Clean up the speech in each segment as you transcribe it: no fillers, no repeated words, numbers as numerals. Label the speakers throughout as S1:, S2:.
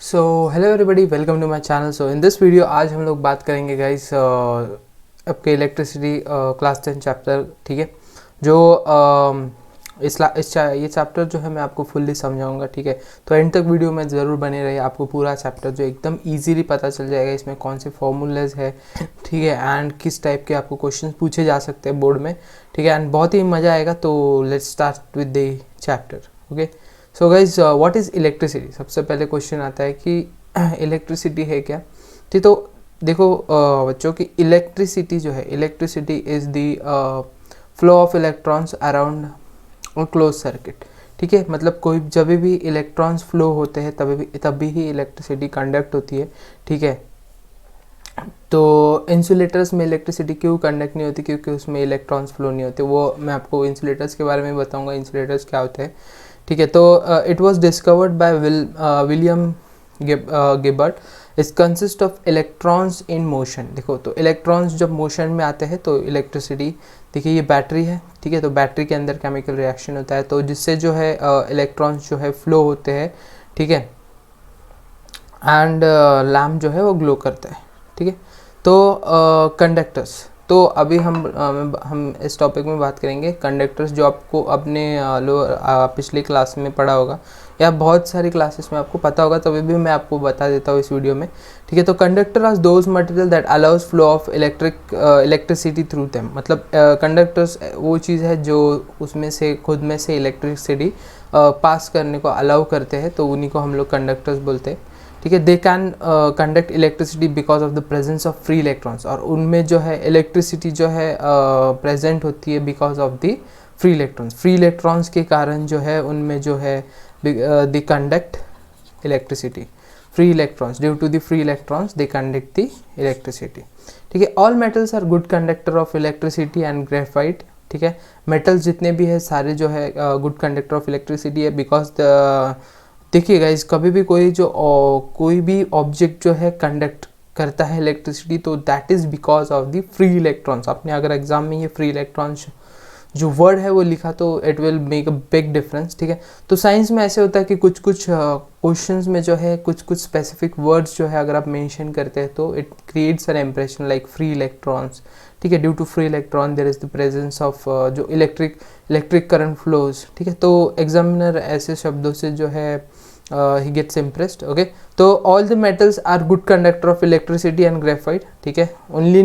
S1: So hello everybody, welcome to my channel. So in this video आज हम लोग बात करेंगे गाइस आपके इलेक्ट्रिसिटी क्लास 10 चैप्टर। ठीक है, जो ये चैप्टर जो है मैं आपको फुल्ली समझाऊंगा। ठीक है, तो एंड तक वीडियो में ज़रूर बने रहिए। आपको पूरा चैप्टर जो एकदम इजीली पता चल जाएगा, इसमें कौन से फॉर्मूलेज है, ठीक है, एंड किस टाइप के आपको क्वेश्चन पूछे जा सकते हैं बोर्ड में। ठीक है, एंड बहुत ही मज़ा आएगा। तो let's start with the chapter. Okay, so guys what is electricity. सबसे पहले क्वेश्चन आता है कि इलेक्ट्रिसिटी है क्या। ठीक, तो देखो बच्चों की इलेक्ट्रिसिटी जो है, electricity is the flow of electrons around close circuit. ठीक है, मतलब कोई जब भी इलेक्ट्रॉन्स फ्लो होते हैं तभी ही इलेक्ट्रिसिटी कंडक्ट होती है। ठीक है, तो इंसुलेटर्स में इलेक्ट्रिसिटी क्यों कंडक्ट नहीं होती, क्योंकि उसमें इलेक्ट्रॉन्स फ्लो नहीं होते। वो मैं आपको इंसुलेटर्स के बारे में बताऊंगा, इंसुलेटर्स क्या होते हैं। ठीक है, तो it was discovered by William Gilbert. इस consist of electrons in motion. देखो, तो इलेक्ट्रॉन्स जब मोशन में आते हैं तो इलेक्ट्रिसिटी, देखिए ये बैटरी है। ठीक है, तो बैटरी के अंदर केमिकल रिएक्शन होता है, तो जिससे जो है इलेक्ट्रॉन्स जो है फ्लो होते हैं। ठीक है, एंड लैम्प जो है वो ग्लो करता है। ठीक है, तो कंडक्टर्स, तो अभी हम इस टॉपिक में बात करेंगे कंडक्टर्स, जो आपको अपने पिछली क्लास में पढ़ा होगा या बहुत सारी क्लासेस में आपको पता होगा, तभी भी मैं आपको बता देता हूँ इस वीडियो में। ठीक है, तो conductor are those material that allows flow of electricity through them. मतलब कंडक्टर्स वो चीज़ है जो उसमें से खुद में से इलेक्ट्रिसिटी पास करने को अलाउ करते हैं, तो उन्हीं को हम लोग कंडक्टर्स बोलते हैं। ठीक है, they can conduct electricity because of the presence of free electrons. और उनमें जो है इलेक्ट्रिसिटी जो है प्रेजेंट होती है because of the free electrons. Free electrons के कारण जो है उनमें जो है the conduct electricity. Free electrons, due to the free electrons they conduct the electricity. ठीक है, all metals are good conductor of electricity and graphite. ठीक है, मेटल्स जितने भी है सारे जो है गुड कंडक्टर ऑफ इलेक्ट्रिसिटी है, बिकॉज द देखिए गाइज, कभी भी कोई भी ऑब्जेक्ट जो है कंडक्ट करता है इलेक्ट्रिसिटी, तो that is because of the free electrons. आपने अगर एग्जाम में ये फ्री इलेक्ट्रॉन्स जो वर्ड है वो लिखा, तो it will make a big difference. ठीक है, तो साइंस में ऐसे होता है कि कुछ कुछ क्वेश्चंस में जो है कुछ कुछ स्पेसिफिक वर्ड्स जो है अगर आप मेंशन करते हैं तो it creates an impression like free electrons. ठीक है, due to free electron there is the presence of जो इलेक्ट्रिक करंट फ्लोज। ठीक है, तो एग्जामिनर ऐसे शब्दों से जो है he gets impressed. Okay, तो all the metals are good conductor of electricity and graphite. ठीक है, only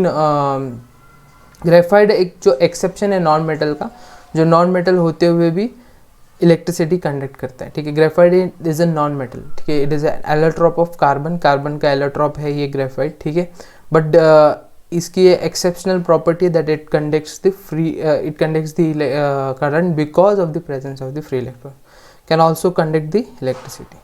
S1: ग्रेफाइट एक जो एक्सेप्शन है नॉन मेटल का, जो नॉन मेटल होते हुए भी इलेक्ट्रिसिटी कंडक्ट करता है। ठीक है, graphite is a non metal. ठीक है, it is allotrope of carbon, carbon का एलोट्रॉप है ये ग्रेफाइट। ठीक है, बट इसकी exceptional property that it conducts the current because of the presence of the free electron, can also conduct the electricity.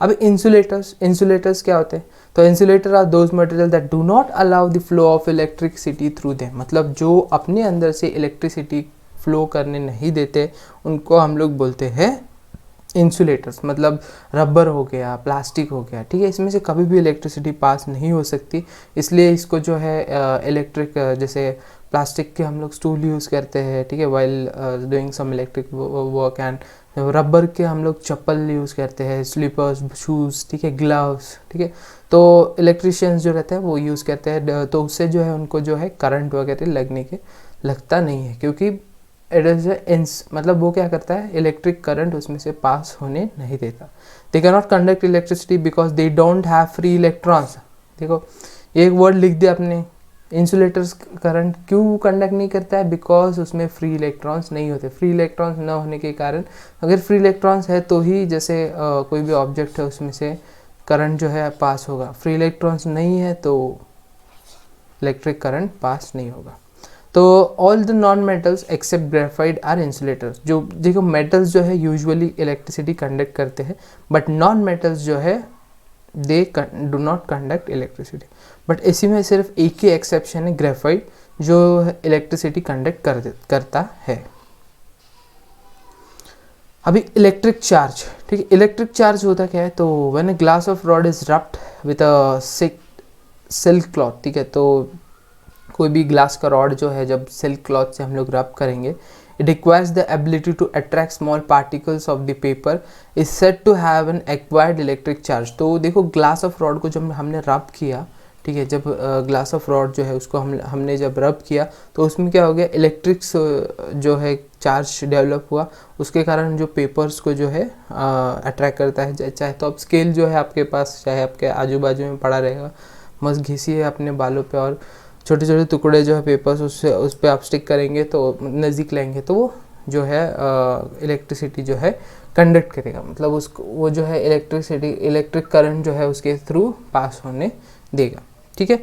S1: अब insulators क्या होते हैं, तो insulator are those material that do not allow the flow of electricity through them. मतलब जो अपने अंदर से इलेक्ट्रिसिटी फ्लो करने नहीं देते, उनको हम लोग बोलते हैं इंसुलेटर्स। मतलब रबर हो गया, प्लास्टिक हो गया, ठीक है, इसमें से कभी भी इलेक्ट्रिसिटी पास नहीं हो सकती, इसलिए इसको जो है इलेक्ट्रिक, जैसे प्लास्टिक के हम लोग स्टूल यूज़ करते हैं, ठीक है, while doing some electric work, and rubber के हम लोग चप्पल यूज़ करते हैं, स्लीपर्स, शूज़, ठीक है, ग्लव्स। ठीक है, तो इलेक्ट्रिशियंस जो रहते हैं वो यूज़ करते हैं, तो उससे जो है उनको जो है करंट वगैरह लगता नहीं है, क्योंकि इट इज मतलब वो क्या करता है, इलेक्ट्रिक करंट उसमें से पास होने नहीं देता। They can not conduct electricity because they don't have free electrons. देखो, एक वर्ड लिख दिया आपने, इंसुलेटर्स करंट क्यों कंडक्ट नहीं करता है, बिकॉज उसमें फ्री इलेक्ट्रॉन्स नहीं होते। फ्री इलेक्ट्रॉन्स न होने के कारण, अगर फ्री इलेक्ट्रॉन्स है तो ही जैसे कोई भी ऑब्जेक्ट है उसमें से करंट जो है पास होगा। फ्री इलेक्ट्रॉन्स नहीं है तो इलेक्ट्रिक करंट पास नहीं होगा। तो all the non metals except graphite are insulators. जो देखो, मेटल्स जो है यूजुअली इलेक्ट्रिसिटी कंडक्ट करते हैं, बट नॉन मेटल्स जो है they do not conduct electricity. But इसी में सिर्फ एक ही एक्सेप्शन है, ग्रेफाइट, जो इलेक्ट्रिसिटी कंडक्ट करता है। अभी इलेक्ट्रिक चार्ज, ठीक है, इलेक्ट्रिक चार्ज होता क्या है, तो when a glass of rod is rubbed with a silk cloth. ठीक है, तो कोई भी ग्लास का रॉड जो है जब सिल्क क्लॉथ से हम लोग रब करेंगे, It requires the ability to attract small particles of the paper. Is said to have an acquired electric charge. तो देखो ग्लास ऑफ रॉड को जब हमने रब किया, ठीक है, जब ग्लास ऑफ रॉड जो है उसको हमने जब रब किया तो उसमें क्या हो गया, इलेक्ट्रिक जो है चार्ज डेवलप हुआ, उसके कारण जो पेपर्स को जो है अट्रैक्ट करता है। चाहे तो अब स्केल जो है आपके पास, चाहे आपके आजू बाजू में पड़ा रहेगा, मस्त घिसिए अपने बालों पे और छोटे छोटे टुकड़े जो है पेपर्स उस पर आप स्टिक करेंगे तो नज़दीक लेंगे तो वो जो है इलेक्ट्रिसिटी जो है कंडक्ट करेगा, मतलब उसको वो जो है इलेक्ट्रिक करंट जो है उसके थ्रू पास होने देगा, ठीक है।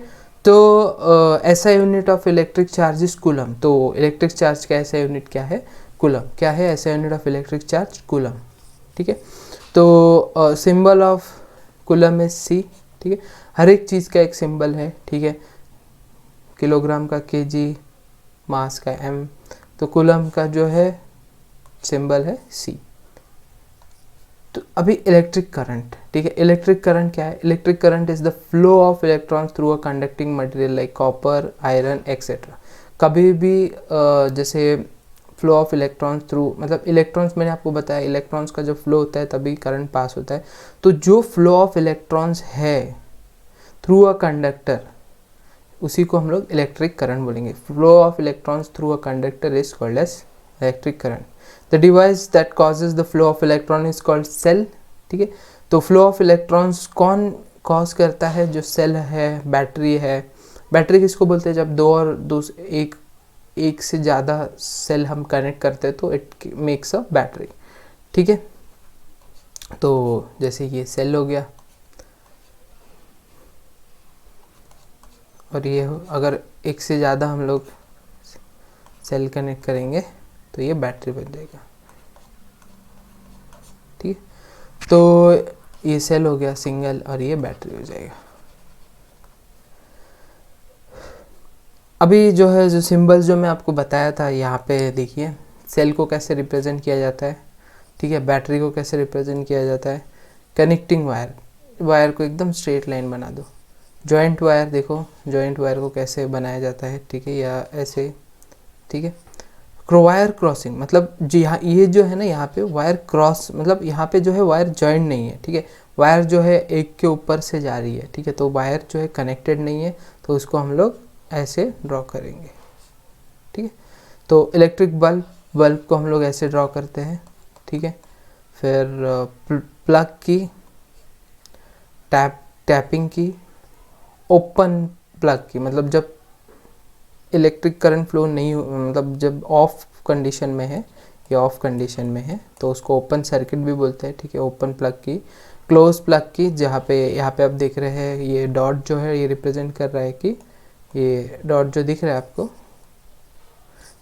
S1: तो SI unit of electric charge is coulomb. तो इलेक्ट्रिक चार्ज का ऐसा यूनिट क्या है, कूलम। क्या है SI unit of electric charge, coulomb, ठीक है। तो symbol of coulomb is C, ठीक है। हर एक चीज़ का एक सिंबल है, ठीक है, किलोग्राम का केजी, मास का एम, तो कूलम का जो है सिंबल है सी। तो अभी इलेक्ट्रिक करंट, ठीक है, इलेक्ट्रिक करंट क्या है, electric current is the flow of electrons through a conducting material like copper, iron etcetera. कभी भी जैसे फ्लो ऑफ इलेक्ट्रॉन्स थ्रू, मतलब इलेक्ट्रॉन्स मैंने आपको बताया, इलेक्ट्रॉन्स का जब फ्लो होता है तभी करंट पास होता है। तो जो फ्लो ऑफ इलेक्ट्रॉन्स है थ्रू अ कंडक्टर, उसी को हम लोग इलेक्ट्रिक करंट बोलेंगे। Flow of electrons through a conductor is called as electric current. The device that causes the flow of electron is called cell, ठीक है। तो फ्लो ऑफ इलेक्ट्रॉन्स कौन कॉज करता है, जो सेल है, बैटरी है। बैटरी किसको बोलते हैं, जब दो और दो एक से ज़्यादा सेल हम कनेक्ट करते हैं तो इट मेक्स अ बैटरी, ठीक है। तो जैसे ये सेल हो गया और ये अगर एक से ज़्यादा हम लोग सेल कनेक्ट करेंगे तो ये बैटरी बन जाएगा, ठीक है। तो ये सेल हो गया सिंगल और ये बैटरी हो जाएगा। अभी जो है जो सिंबल्स जो मैं आपको बताया था, यहाँ पे देखिए सेल को कैसे रिप्रेजेंट किया जाता है, ठीक है, बैटरी को कैसे रिप्रेजेंट किया जाता है। कनेक्टिंग वायर को एकदम स्ट्रेट लाइन बना दो। जॉइंट वायर, देखो जॉइंट वायर को कैसे बनाया जाता है, ठीक है, या ऐसे, ठीक है। वायर क्रॉसिंग, मतलब जी हाँ, ये जो है ना यहाँ पे वायर क्रॉस, मतलब यहाँ पे जो है वायर जॉइंट नहीं है, ठीक है, वायर जो है एक के ऊपर से जा रही है, ठीक है, तो वायर जो है कनेक्टेड नहीं है, तो उसको हम लोग ऐसे ड्रॉ करेंगे, ठीक है। तो इलेक्ट्रिक बल्ब को हम लोग ऐसे ड्रॉ करते हैं, ठीक है। फिर प्लग की, टैपिंग की, ओपन प्लग की, मतलब जब इलेक्ट्रिक करंट फ्लो नहीं, मतलब जब ऑफ कंडीशन में है या ऑफ कंडीशन में है तो उसको ओपन सर्किट भी बोलते हैं, ठीक है। ओपन प्लग की, क्लोज प्लग की, जहाँ पे यहाँ पे आप देख रहे हैं ये डॉट जो है ये रिप्रेजेंट कर रहा है कि ये डॉट जो दिख रहा है आपको,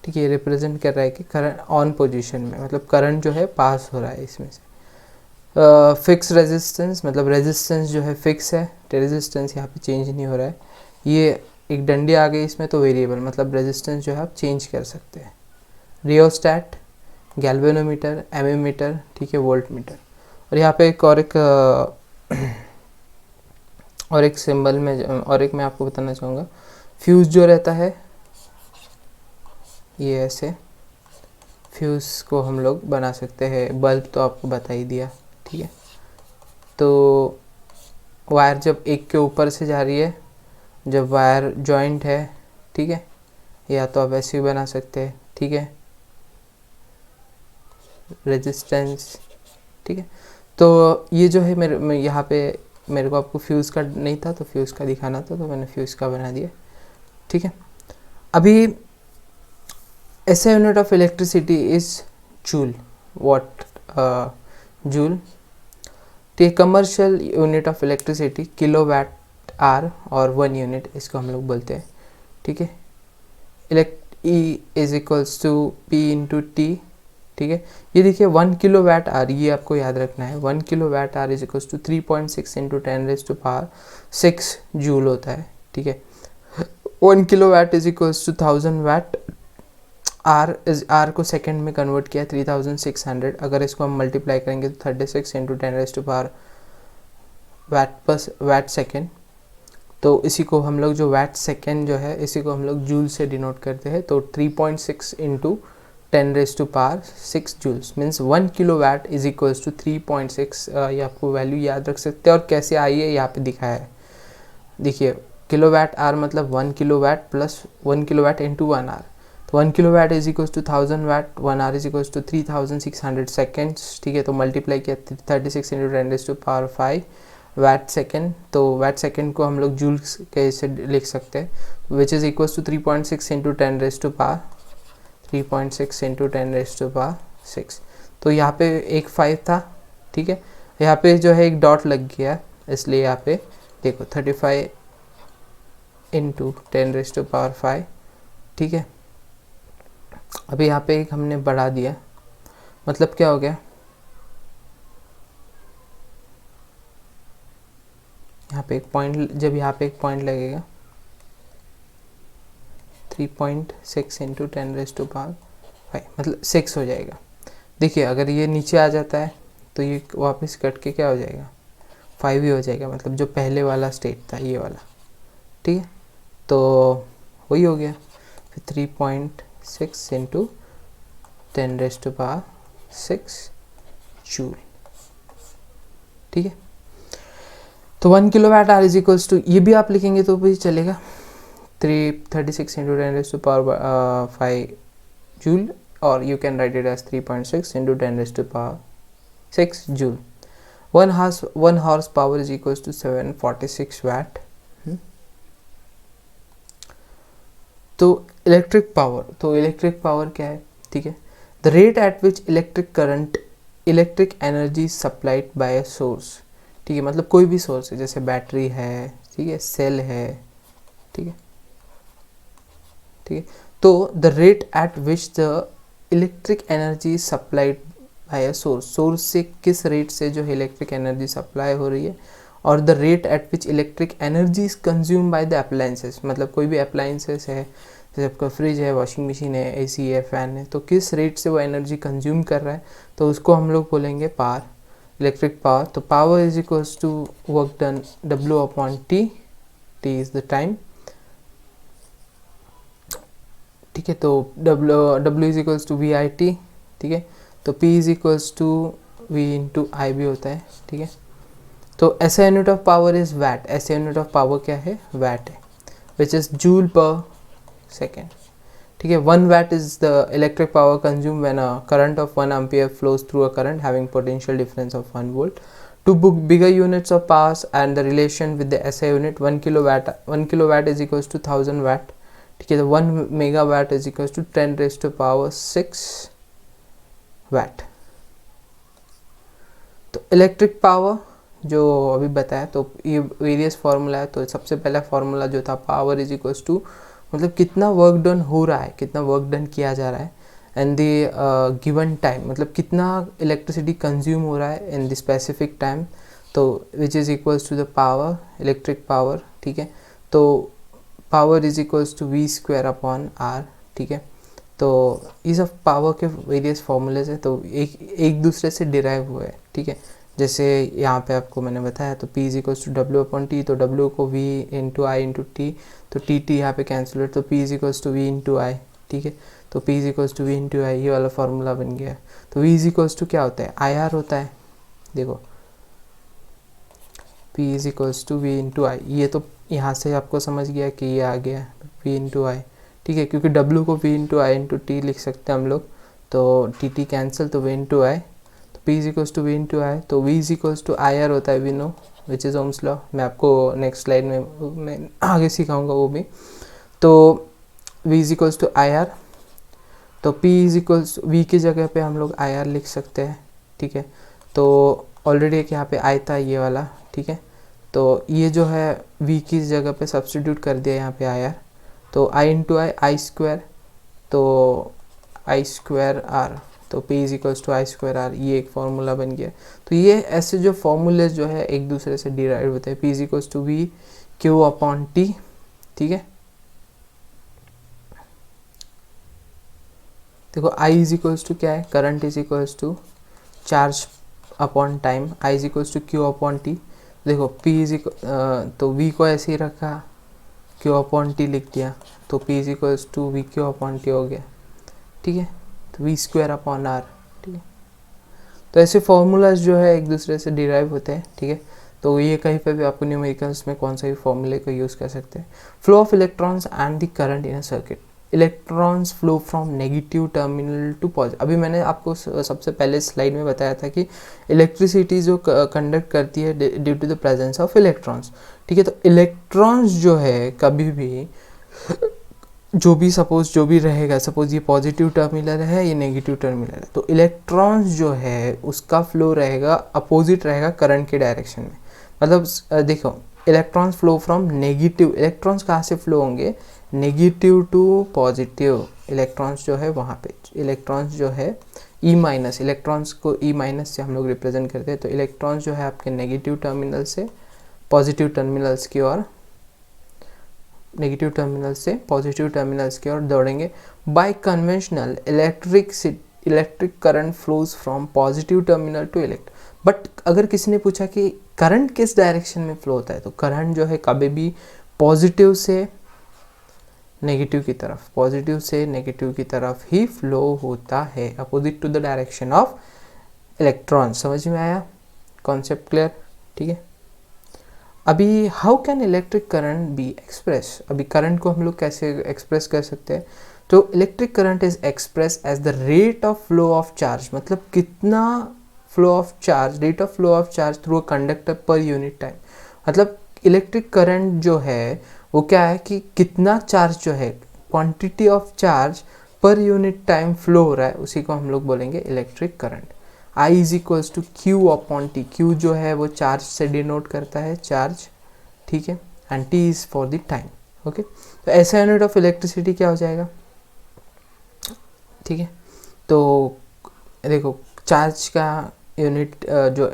S1: ठीक है, ये रिप्रेजेंट कर रहा है कि करंट ऑन पोजीशन में, मतलब करंट जो है पास हो रहा है इसमें से। फिक्स रेजिस्टेंस, मतलब रेजिस्टेंस जो है फिक्स है, रेजिस्टेंस यहाँ पे चेंज नहीं हो रहा है। ये एक डंडी आ गई इसमें तो वेरिएबल, मतलब रेजिस्टेंस जो है आप चेंज कर सकते हैं। रियोस्टैट, गैल्वेनोमीटर, एमीमीटर, ठीक है, वोल्ट मीटर। और यहाँ पे एक और एक सिंबल में और एक मैं आपको बताना चाहूँगा, फ्यूज़ जो रहता है ये ऐसे, फ्यूज़ को हम लोग बना सकते हैं। बल्ब तो आपको बता ही दिया, ठीक है। तो वायर जब एक के ऊपर से जा रही है, जब वायर जॉइंट है, ठीक है, या तो आप ऐसे भी बना सकते हैं, ठीक है, रेजिस्टेंस, ठीक है। तो ये जो है मेरे यहाँ पे मेरे को आपको फ्यूज़ का नहीं था तो फ्यूज़ का दिखाना था, तो मैंने फ्यूज़ का बना दिया, ठीक है। अभी ऐसा unit of electricity is joule, watt, joule. तो commercial unit of electricity kilowatt hour और 1 यूनिट, इसको हम लोग बोलते हैं, ठीक है। E is equals to P into T, ठीक है। ये देखिए 1 किलोवाट आर, ये आपको याद रखना है, 1 kilowatt hour is equals to 3.6 into 10⁻⁶ joule होता है, ठीक है। 1 kilowatt is equals to 1000 watt. Hour को सेकंड में कन्वर्ट किया 3600, अगर इसको हम मल्टीप्लाई करेंगे तो 36 इंटू 10⁻⁴ वाट सेकेंड। तो इसी को हम लोग जो वाट सेकेंड जो है इसी को हम लोग जूल से डिनोट करते हैं। तो 3.6 into 10⁻⁶ joules means 1 kilowatt is equals to 3.6। ये आपको वैल्यू याद रख सकते हैं। और कैसे आई है यहाँ पे दिखाया है, देखिए किलोवाट आर मतलब 1 kilowatt plus 1 kilowatt into 1 hour, तो 1 kilowatt is equals to 1000 watt, 1 hour is equals to 3600 seconds, ठीक है। तो मल्टीप्लाई किया 36 इंटू 10⁵ वाट सेकेंड, तो वाट सेकेंड को हम लोग जूल्स कैसे लिख सकते हैं, which is equals to 3.6 into 3.6 into 10⁻⁶। तो यहाँ पे एक 5 था, ठीक है। यहाँ पे जो है एक डॉट लग गया, इसलिए यहाँ पे देखो 35 इंटू 10⁵, ठीक है। अभी यहाँ पे एक हमने बढ़ा दिया, मतलब क्या हो गया, यहाँ पे एक पॉइंट, जब यहाँ पे एक पॉइंट लगेगा 3.6 इंटू 10⁵, मतलब 6 हो जाएगा। देखिए अगर ये नीचे आ जाता है तो ये वापस कट के क्या हो जाएगा, 5 ही हो जाएगा, मतलब जो पहले वाला स्टेट था ये वाला, ठीक है। तो वही हो गया, फिर 3.6 इंटू 10⁻⁶ जूल, ठीक है। तो 1 kilowatt hour is equals to, ये भी आप लिखेंगे तो भी चलेगा, 36 इंटू 10⁻⁵ जूल, और you can write it as 3.6 into 10⁻⁶ joule. 1 horse power is equals to 746 watt. तो इलेक्ट्रिक पावर क्या है, ठीक है, the rate at which electric energy supplied by a source, ठीक है, मतलब कोई भी सोर्स है, जैसे बैटरी है, ठीक है, सेल है, ठीक है, ठीक है। तो the rate at which the electric energy supplied by a source से किस रेट से जो है इलेक्ट्रिक एनर्जी सप्लाई हो रही है, और the rate at which electric energy is consume by the appliances, मतलब कोई भी अप्लायंसेस है, जैसे आपका फ्रिज है, वॉशिंग मशीन है, एसी है, फैन है, तो किस रेट से वो एनर्जी कंज्यूम कर रहा है, तो उसको हम लोग बोलेंगे पावर, इलेक्ट्रिक पावर। तो power is equals to work done W upon T, T is the time, ठीक है। तो W is equals to VIT, ठीक है। तो P is equals to V into I भी होता है, ठीक है। तो SI unit of power is watt, SI unit of power क्या है, वैट है, which is joule per second, ठीक है। 1 watt is the electric power consumed when a current of 1 ampere flows through a current having potential difference of 1 volt. To book bigger units of powers and the relation with the SI unit, 1 kilowatt is equals to 1000 watt, ठीक है। तो 1 megawatt is equals to 10⁻⁶ watt। तो electric power जो अभी बताया, तो ये various formula है। तो सबसे पहला फार्मूला जो था, पावर इज इक्वल्स टू, मतलब कितना वर्क डन हो रहा है, कितना वर्क डन किया जा रहा है, एंड द गिवन टाइम, मतलब कितना इलेक्ट्रिसिटी कंज्यूम हो रहा है इन द स्पेसिफिक टाइम, तो which is equals to the power, electric power, ठीक है। तो power is equals to V² upon R, ठीक है। तो ये सब पावर के वेरियस फार्मूलेज है, तो एक दूसरे से डिराइव हुए हैं, ठीक है। जैसे यहाँ पे आपको मैंने बताया, तो P is equals to W upon T, तो W को V into I into T, तो T यहाँ पे कैंसिल हो, तो P is equals to V into I, ठीक है। तो P is equals to V into I, ये वाला फार्मूला बन गया। तो V इज इक्वल्स टू क्या होता है, IR होता है, देखो P is equals to V into I, ये तो यहाँ से आपको समझ गया कि ये आ गया V इंटू I, ठीक है, क्योंकि W को V into I into T लिख सकते हैं हम लोग, तो T कैंसिल, तो V इंटू I, तो P is equals to V into I, तो V is equals to IR होता है, we know which is Ohm's law, मैं आपको नेक्स्ट स्लाइड में मैं आगे सिखाऊंगा वो भी। तो V is equals to IR, तो P इज इक्वल्स V की जगह पे हम लोग IR लिख सकते हैं, ठीक है। तो ऑलरेडी एक यहाँ पे I था ये वाला, ठीक है। तो ये जो है V की जगह पे सब्सटीट्यूट कर दिया यहाँ पे IR, तो I इंटू I² तो I² R, तो P is equals to I² R, ये एक फार्मूला बन गया। तो ये ऐसे जो फार्मूले जो है एक दूसरे से डिराइव होते हैं। P is equals to VQ upon T, ठीक है। देखो I इज इक्वल्स टू क्या है, current is equals to charge upon time, I is equals to Q upon T। देखो P इज तो V को ऐसे ही रखा, Q अपॉन T लिख दिया, तो P is equals to VQ upon T हो गया, ठीक है। तो v²/r, ठीक है। तो ऐसे फॉर्मूलाज जो है एक दूसरे से डिराइव होते हैं, ठीक है। तो ये कहीं पे भी आपको न्यूमेरिकल्स में कौन सा भी फॉर्मूले को यूज़ कर सकते हैं। Flow of electrons and the current in a circuit. Electrons flow from negative terminal to positive. अभी मैंने आपको सबसे पहले स्लाइड में बताया था कि इलेक्ट्रिसिटी जो कंडक्ट करती है due to the presence of electrons, ठीक है। तो इलेक्ट्रॉन्स जो है कभी भी जो भी रहेगा, सपोज ये पॉजिटिव टर्मिनल है, ये नेगेटिव टर्मिनल है, तो इलेक्ट्रॉन्स जो है उसका फ्लो रहेगा अपोजिट रहेगा करंट के डायरेक्शन में। मतलब देखो, electrons flow from negative, electrons कहाँ से फ्लो होंगे, नेगेटिव टू पॉजिटिव। इलेक्ट्रॉन्स जो है वहाँ पे, इलेक्ट्रॉन्स जो है E-, इलेक्ट्रॉन्स को E- से हम लोग रिप्रेजेंट करते हैं। तो इलेक्ट्रॉन्स जो है आपके नेगेटिव टर्मिनल से पॉजिटिव टर्मिनल्स की ओर, नेगेटिव टर्मिनल से पॉजिटिव टर्मिनल्स की ओर दौड़ेंगे। By conventional electric current flows from positive terminal to but अगर किसी ने पूछा कि करंट किस डायरेक्शन में फ्लो होता है, तो करंट जो है कभी भी पॉजिटिव से नेगेटिव की तरफ, पॉजिटिव से नेगेटिव की तरफ ही फ्लो होता है, opposite to the direction of electron. समझ में आया कॉन्सेप्ट, क्लियर, ठीक है। अभी how can electric current be express, अभी करंट को हम लोग कैसे एक्सप्रेस कर सकते हैं। तो electric current is express as the rate of flow of charge, मतलब कितना flow of charge, rate of flow of charge through a conductor per unit time. मतलब इलेक्ट्रिक करंट जो है वो क्या है कि कितना चार्ज जो है, quantity of charge per unit time flow हो रहा है, उसी को हम लोग बोलेंगे electric current. I is equals to Q/T, Q जो है वो चार्ज से डिनोट करता है, चार्ज, ठीक है, and T is for the time, okay. तो ऐसा यूनिट ऑफ इलेक्ट्रिसिटी क्या हो जाएगा, ठीक है। तो देखो, चार्ज का यूनिट जो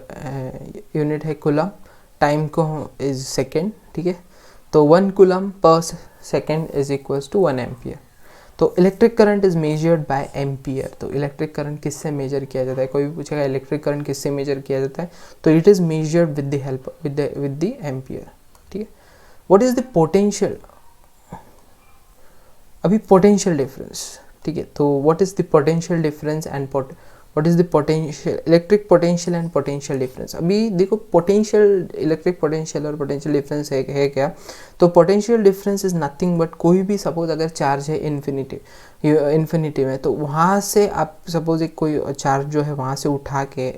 S1: यूनिट है कूलम, टाइम को इज सेकेंड, ठीक है। तो 1 कूलम पर second is equals to 1 ampere. तो electric current is measured by ampere. तो इलेक्ट्रिक करंट किससे मेजर किया जाता है, कोई भी पूछेगा इलेक्ट्रिक करंट किससे मेजर किया जाता है, तो it is measured with the help with the ampere, ठीक है। व्हाट इज द पोटेंशियल, अभी पोटेंशियल डिफरेंस, ठीक है। तो what is the potential difference and what is the potential, electric potential and potential difference. अभी देखो, पोटेंशियल, इलेक्ट्रिक पोटेंशियल और potential difference है क्या। तो potential difference is nothing but, कोई भी सपोज अगर चार्ज है इन्फिनिटी में, तो वहाँ से आप सपोज एक कोई चार्ज जो है वहाँ से उठा के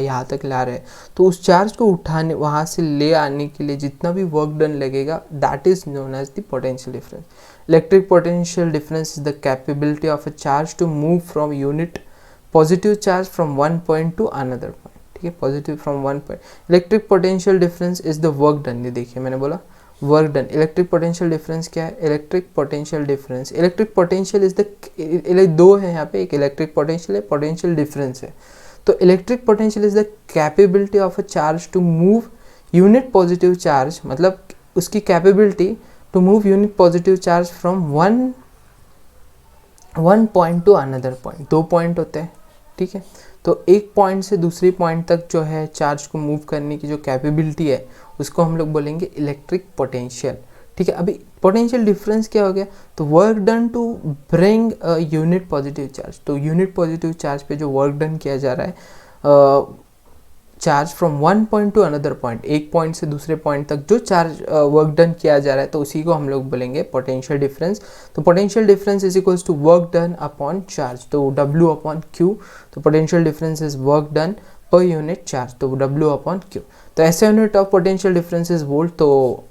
S1: यहाँ तक ला रहे हैं, तो उस चार्ज को उठाने, वहाँ से ले आने के लिए जितना भी वर्क डन लगेगा, that is known as the potential difference. Electric potential difference is the capability of a charge to move from unit positive charge from one point to another point, ठीक है, positive from one point. Electric potential difference is the work done, ये देखिए मैंने बोला work done. Electric potential difference क्या है, electric potential difference, electric potential is the, दो है यहाँ पे, एक इलेक्ट्रिक पोटेंशियल है, पोटेंशियल डिफरेंस है। तो electric potential is the capability of a charge to move unit positive charge, मतलब उसकी capability to move unit positive charge from one point to another point. 2 point होते हैं, ठीक है। तो एक पॉइंट से दूसरी पॉइंट तक जो है चार्ज को मूव करने की जो कैपेबिलिटी है, उसको हम लोग बोलेंगे इलेक्ट्रिक पोटेंशियल, ठीक है। अभी पोटेंशियल डिफरेंस क्या हो गया, तो work done to bring unit positive charge. तो यूनिट पॉजिटिव चार्ज पे जो वर्क डन किया जा रहा है, charge from one point to another point, एक पॉइंट से दूसरे पॉइंट तक जो चार्ज वर्क डन किया जा रहा है, तो उसी को हम लोग बोलेंगे पोटेंशियल डिफरेंस। तो potential difference is equals to work done upon charge, तो W/Q। तो potential difference is work done per unit charge, तो W/Q। तो SI unit of potential difference is volt. तो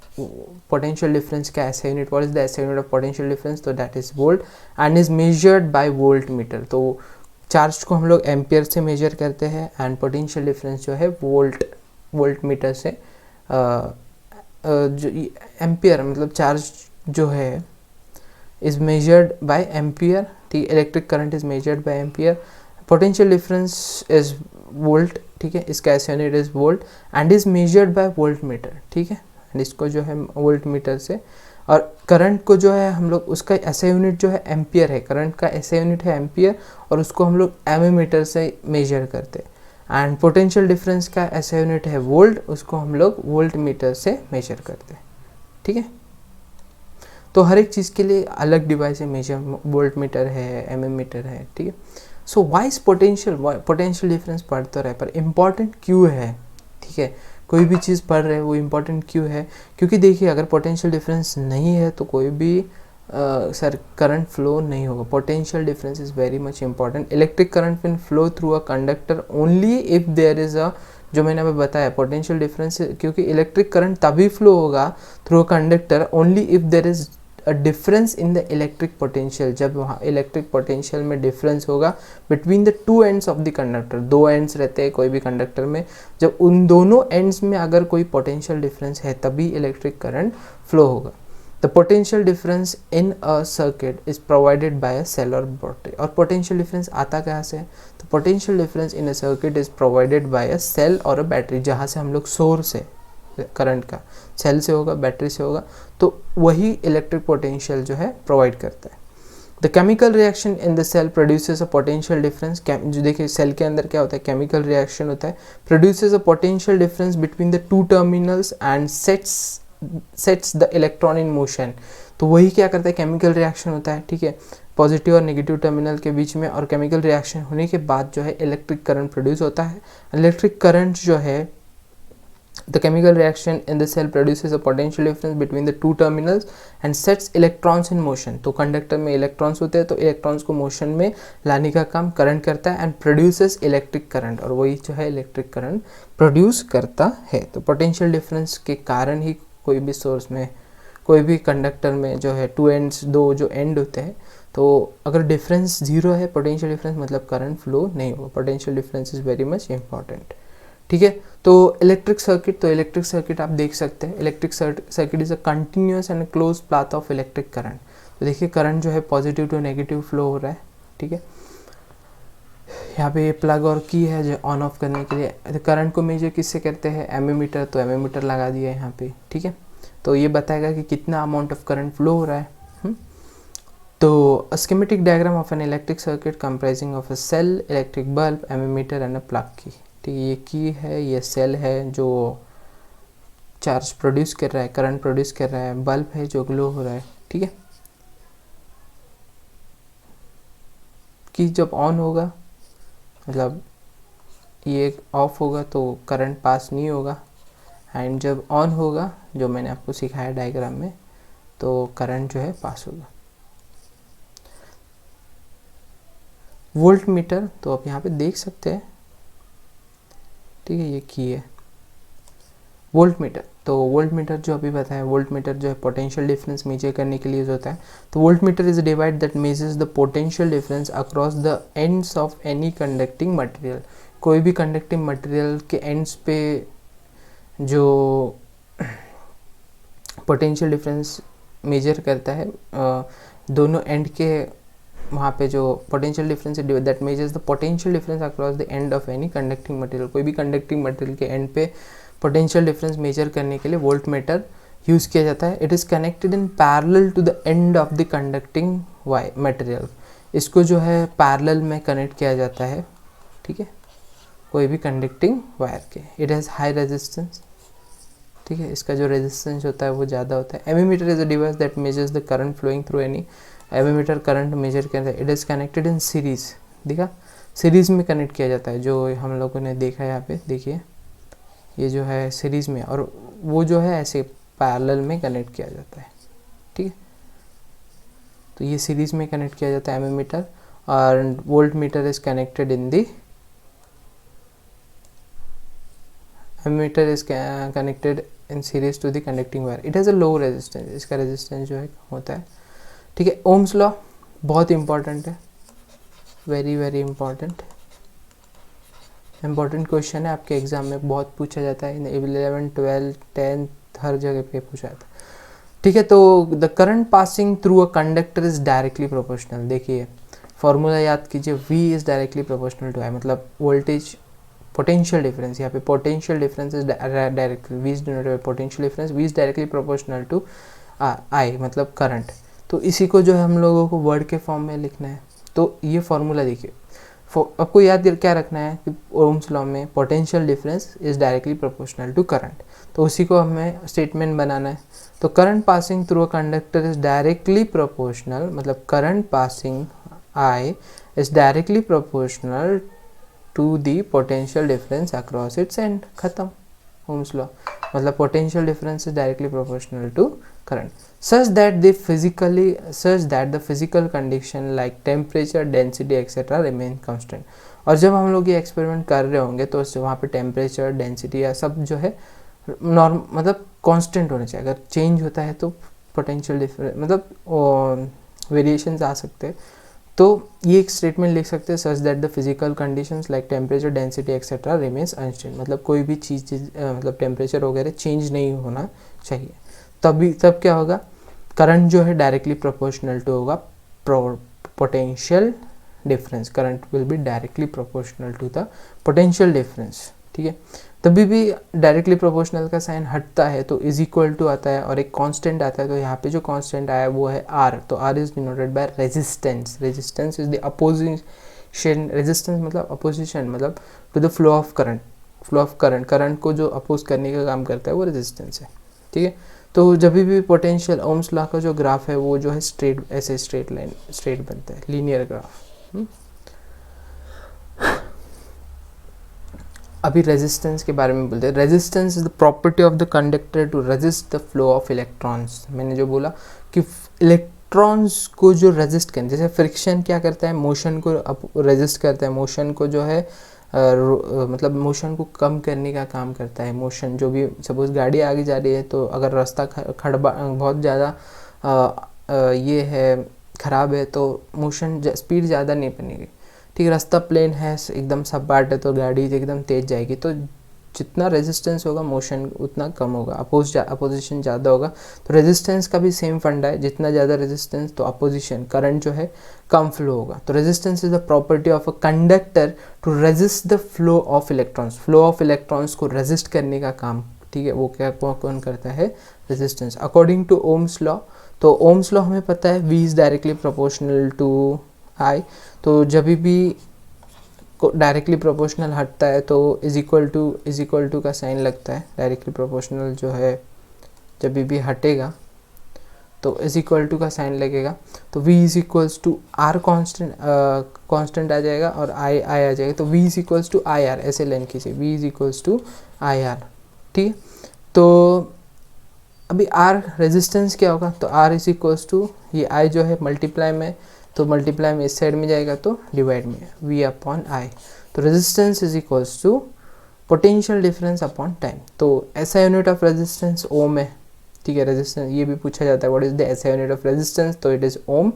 S1: पोटेंशियल डिफरेंस का SI unit, what is the SI unit of potential difference, तो that is volt and is measured by voltmeter. तो charge को हम लोग ampere से major करते हैं एंड पोटेंशियल डिफरेंस जो है वोल्ट मीटर से, जो एम्पियर मतलब चार्ज जो है इज मेजर्ड बाय एम्पियर, ठीक है। Electric current is measured by ampere, potential difference is volt, ठीक है। इसका ऐसा unit is volt and is measured by volt meter, ठीक है। एंड इसको जो है वोल्ट मीटर से, और करंट को जो है हम लोग, उसका ऐसा यूनिट जो है एम्पियर है, करंट का ऐसा यूनिट है एम्पियर, और उसको हम लोग एमीमीटर से मेजर करते हैं। एंड पोटेंशियल डिफरेंस का ऐसा यूनिट है वोल्ट, उसको हम लोग वोल्ट मीटर से मेजर करते हैं, ठीक है। तो हर एक चीज़ के लिए अलग डिवाइस है, मेजर वोल्ट मीटर है, एमीमीटर है, ठीक है। सो वाइज पोटेंशियल डिफरेंस पढ़ तो रहे पर इम्पॉर्टेंट क्यों है, ठीक है, कोई भी चीज़ पढ़ रहे हैं वो इम्पॉर्टेंट क्यों है, क्योंकि देखिए अगर पोटेंशियल डिफरेंस नहीं है तो कोई भी सर करंट फ्लो नहीं होगा। Potential difference is very much important. Electric current will flow through a conductor only if there is a, जो मैंने अभी बताया पोटेंशियल डिफरेंस, क्योंकि इलेक्ट्रिक करंट तभी फ्लो होगा through a conductor only if there is a difference in the electric potential, जब वहाँ electric potential में डिफरेंस होगा between the two ends of the conductor. दो एंड्स रहते हैं कोई भी कंडक्टर में, जब उन दोनों एंड्स में अगर कोई पोटेंशियल डिफरेंस है तभी इलेक्ट्रिक करंट फ्लो होगा। The potential difference in a circuit is provided by a cell or battery. और पोटेंशियल डिफरेंस आता कहाँ से है, तो potential difference in a circuit is provided by a cell or a battery, जहाँ से हम लोग सोर्स है करंट का, सेल से होगा बैटरी से होगा, तो वही इलेक्ट्रिक पोटेंशियल जो है प्रोवाइड करता है। The chemical reaction in the cell produces a potential difference. जो देखिए सेल के अंदर क्या होता है, केमिकल रिएक्शन होता है, produces a potential difference between the two terminals and sets the electron in motion. तो वही क्या करता है, केमिकल रिएक्शन होता है, ठीक है, पॉजिटिव और नेगेटिव टर्मिनल के बीच में, और केमिकल रिएक्शन होने के बाद जो है इलेक्ट्रिक करंट प्रोड्यूस होता है। इलेक्ट्रिक करंट जो है, the chemical reaction in the cell produces a potential difference between the two terminals and sets electrons in motion। तो कंडक्टर में इलेक्ट्रॉन्स होते हैं, तो इलेक्ट्रॉन्स को मोशन में लाने का काम करंट करता है, एंड प्रोड्यूसेस इलेक्ट्रिक करंट, और वही जो है इलेक्ट्रिक करंट प्रोड्यूस करता है। तो पोटेंशियल डिफरेंस के कारण ही कोई भी सोर्स में, कोई भी कंडक्टर में जो है टू एंड्स, दो जो एंड होते हैं, तो अगर डिफरेंस जीरो है पोटेंशियल डिफरेंस, मतलब करंट फ्लो नहीं होगा। Potential difference is very much important, ठीक है। तो इलेक्ट्रिक सर्किट, तो इलेक्ट्रिक सर्किट आप देख सकते हैं, electric circuit is a continuous and close path of electric current. तो देखिए करंट जो है पॉजिटिव टू नेगेटिव फ्लो हो रहा है, ठीक है। यहाँ पे प्लग और की है जो ऑन ऑफ करने के लिए। करंट को मेजर किससे करते हैं, एमीमीटर, तो एमीमीटर लगा दिया है यहाँ पे, ठीक है। तो ये बताएगा कि कितना अमाउंट ऑफ करंट फ्लो हो रहा है। तो schematic diagram of an electric circuit comprising of a cell, electric bulb, ammeter and a plug key, ठीक है। ये की है, ये सेल है जो चार्ज प्रोड्यूस कर रहा है, करंट प्रोड्यूस कर रहा है, बल्ब है जो ग्लो हो रहा है, ठीक है। की जब ऑन होगा मतलब ये ऑफ होगा तो करंट पास नहीं होगा, एंड जब ऑन होगा, जो मैंने आपको सिखाया डायग्राम में, तो करंट जो है पास होगा। वोल्ट मीटर, तो आप यहाँ पे देख सकते हैं, ठीक है, ये की है वोल्ट मीटर। तो वोल्ट मीटर जो अभी बताया, वोल्ट मीटर जो है पोटेंशियल डिफरेंस मेजर करने के लिए यूज होता है। तो volt meter is a device that measures the potential difference across the ends of any conducting material. कोई भी कंडक्टिंग मटेरियल के एंड्स पे जो पोटेंशियल डिफरेंस मेजर करता है, दोनों एंड के वहाँ पे जो पोटेंशियल डिफरेंस है that measures the potential difference across the end of any conducting material. कोई भी कंडक्टिंग मटेरियल के एंड पे पोटेंशियल डिफरेंस मेजर करने के लिए वोल्ट मीटर यूज़ किया जाता है। It is connected in parallel to the end of the conducting material. इसको जो है पैरेलल में कनेक्ट किया जाता है, ठीक है, कोई भी कंडक्टिंग वायर के। इट हैज़ हाई रेजिस्टेंस, ठीक है, इसका जो रेजिस्टेंस होता है वो ज़्यादा होता है। Ammeter is a device that measures the current flowing through any. Ammeter current measure करता है। It is connected in series, देखा, सीरीज में कनेक्ट किया जाता है, जो हम लोगों ने देखा है यहाँ पे, देखिए ये जो है सीरीज में, और वो जो है ऐसे पैरेलल में कनेक्ट किया जाता है, ठीक है। तो ये सीरीज में कनेक्ट किया जाता है एमीमीटर, और voltmeter is connected in the, ammeter is connected in series to the conducting wire. It has a low resistance, इसका रेजिस्टेंस जो है होता है, ठीक है। ओम्स लॉ बहुत इंपॉर्टेंट है, वेरी वेरी इंपॉर्टेंट क्वेश्चन है, आपके एग्जाम में बहुत पूछा जाता है, 11, 12, 10 हर जगह पे पूछा जाता है, ठीक है। तो the current passing through a conductor is directly proportional. देखिए फॉर्मूला याद कीजिए, V is directly proportional to I, मतलब वोल्टेज पोटेंशियल डिफरेंस, यहाँ पे potential difference is directly, V is denoted by potential difference, V is directly proportional to I, मतलब current. तो इसी को जो है हम लोगों को वर्ड के फॉर्म में लिखना है। तो ये फॉर्मूला देखिए, आपको याद क्या रखना है कि ओम्स लॉ में potential difference is directly proportional to current, तो उसी को हमें स्टेटमेंट बनाना है। तो current passing through a conductor is directly proportional, मतलब current passing I is directly proportional to the potential difference across its end. खत्म. Ohm's law. मतलब potential difference is directly proportional to current such that the physical condition like temperature, density etc. remain constant. और जब हम लोग ये experiment कर रहे होंगे तो वहाँ पे टेम्परेचर, डेंसिटी या सब जो है नॉर्म मतलब कांस्टेंट होने चाहिए. अगर चेंज होता है तो पोटेंशियल डिफरेंस मतलब वेरिएशंस आ सकते हैं. तो ये एक स्टेटमेंट लिख सकते हैं such that the physical conditions like temperature, density etcetera remains unchanged. मतलब कोई भी चीज़ मतलब टेम्परेचर वगैरह चेंज नहीं होना चाहिए. तब क्या होगा, करंट जो है डायरेक्टली प्रोपोर्शनल टू होगा potential difference. Current will be directly proportional to the potential difference. ठीक है. तभी भी डायरेक्टली प्रोपोर्शनल का साइन हटता है तो इज इक्वल टू आता है और एक कांस्टेंट आता है. तो यहाँ पे जो कांस्टेंट आया वो है आर. तो R is denoted by resistance. Resistance is the opposition. Resistance मतलब अपोजिशन मतलब to the flow of current. Flow of current को जो अपोज करने का काम करता है वो रेजिस्टेंस है. ठीक है. तो जब भी पोटेंशियल ओम्स लॉ का जो ग्राफ है वो जो है स्ट्रेट, ऐसे स्ट्रेट लाइन स्ट्रेट बनता है, लीनियर ग्राफ. अभी रेजिस्टेंस के बारे में बोलते हैं. Resistance is the property of the conductor to resist the flow of electrons. मैंने जो बोला कि इलेक्ट्रॉन्स को जो रेजिस्ट करें, जैसे फ्रिक्शन क्या करता है, मोशन को रेजिस्ट करता है. मोशन को जो है मतलब मोशन को कम करने का काम करता है. मोशन जो भी सपोज गाड़ी आगे जा रही है तो अगर रास्ता खड़बा बहुत ज़्यादा ये है ख़राब है तो मोशन स्पीड ज़्यादा नहीं बनेगी. ठीक है. रास्ता प्लेन है एकदम सपाट है तो गाड़ी एकदम तेज़ जाएगी. तो जितना रेजिस्टेंस होगा मोशन उतना कम होगा, अपोजिशन ज़्यादा होगा. तो रेजिस्टेंस का भी सेम फंडा है. जितना ज़्यादा रेजिस्टेंस तो अपोजिशन करंट जो है कम फ्लो होगा. तो resistance is the property of a conductor to resist the flow of electrons. Flow of electrons को रेजिस्ट करने का काम, ठीक है, वो क्या कौन करता है, resistance. According to Ohm's law, तो ओम्स लॉ हमें पता है V is directly proportional to I. तो जब भी डायरेक्टली प्रोपोर्शनल हटता है तो इज इक्वल टू का साइन लगता है. डायरेक्टली प्रोपोर्शनल जो है जब भी हटेगा तो इज इक्वल टू का साइन लगेगा. तो V is equals to R constant आ जाएगा और I आ जाएगा. तो V is equals to I R, ऐसे लाइन कीजिए, V is equals to I R. ठीक है. तो अभी R रेजिस्टेंस क्या होगा, तो R इज इक्वल्स टू ये I जो है मल्टीप्लाई में, तो मल्टीप्लाई में इस साइड में जाएगा तो डिवाइड में V अपॉन I. तो resistance is equals to potential difference upon time. तो ऐसा यूनिट ऑफ रेजिस्टेंस ओम है. ठीक है. रेजिस्टेंस ये भी पूछा जाता है, what is the SI unit of resistance, तो it is ohm.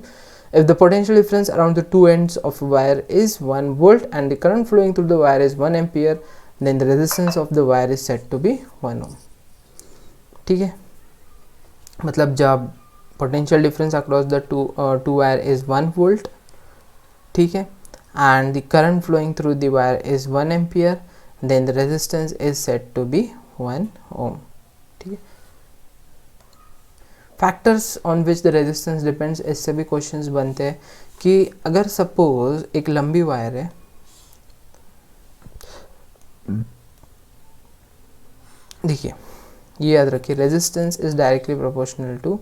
S1: If the potential difference around the two ends of wire is 1 volt and the current flowing through the wire is 1 ampere, then the resistance of the wire is said to be 1 ohm. ठीक है. मतलब जब potential difference across the two wire is 1 volt, ठीक है, and the current flowing through the wire is 1 ampere, then the resistance is said to be 1 ohm. ठीक है. factors on which the resistance depends, इससे भी questions बनते हैं कि अगर सपोज एक लंबी वायर है, देखिए ये याद रखिए, resistance is directly proportional to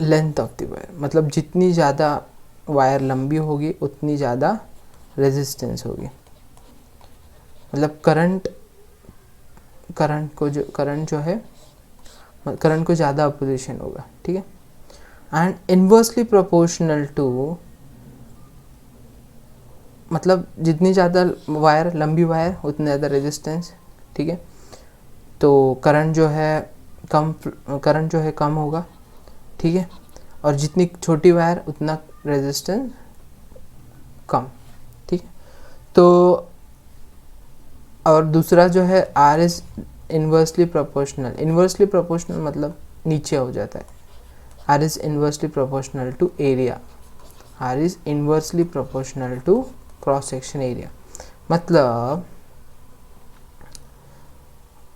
S1: length of the wire. मतलब जितनी ज़्यादा वायर लंबी होगी उतनी ज़्यादा रेजिस्टेंस होगी. मतलब करंट को ज़्यादा अपोजिशन होगा. ठीक है. एंड इन्वर्सली प्रोपोर्शनल टू, मतलब जितनी ज़्यादा वायर लंबी वायर उतनी ज़्यादा रेजिस्टेंस. ठीक है. तो करंट जो है कम होगा. ठीक है. और जितनी छोटी वायर उतना रेजिस्टेंस कम. ठीक है. तो और दूसरा जो है R is inversely proportional. Inversely proportional मतलब नीचे हो जाता है. R is inversely proportional to area. R is inversely proportional to cross section area. मतलब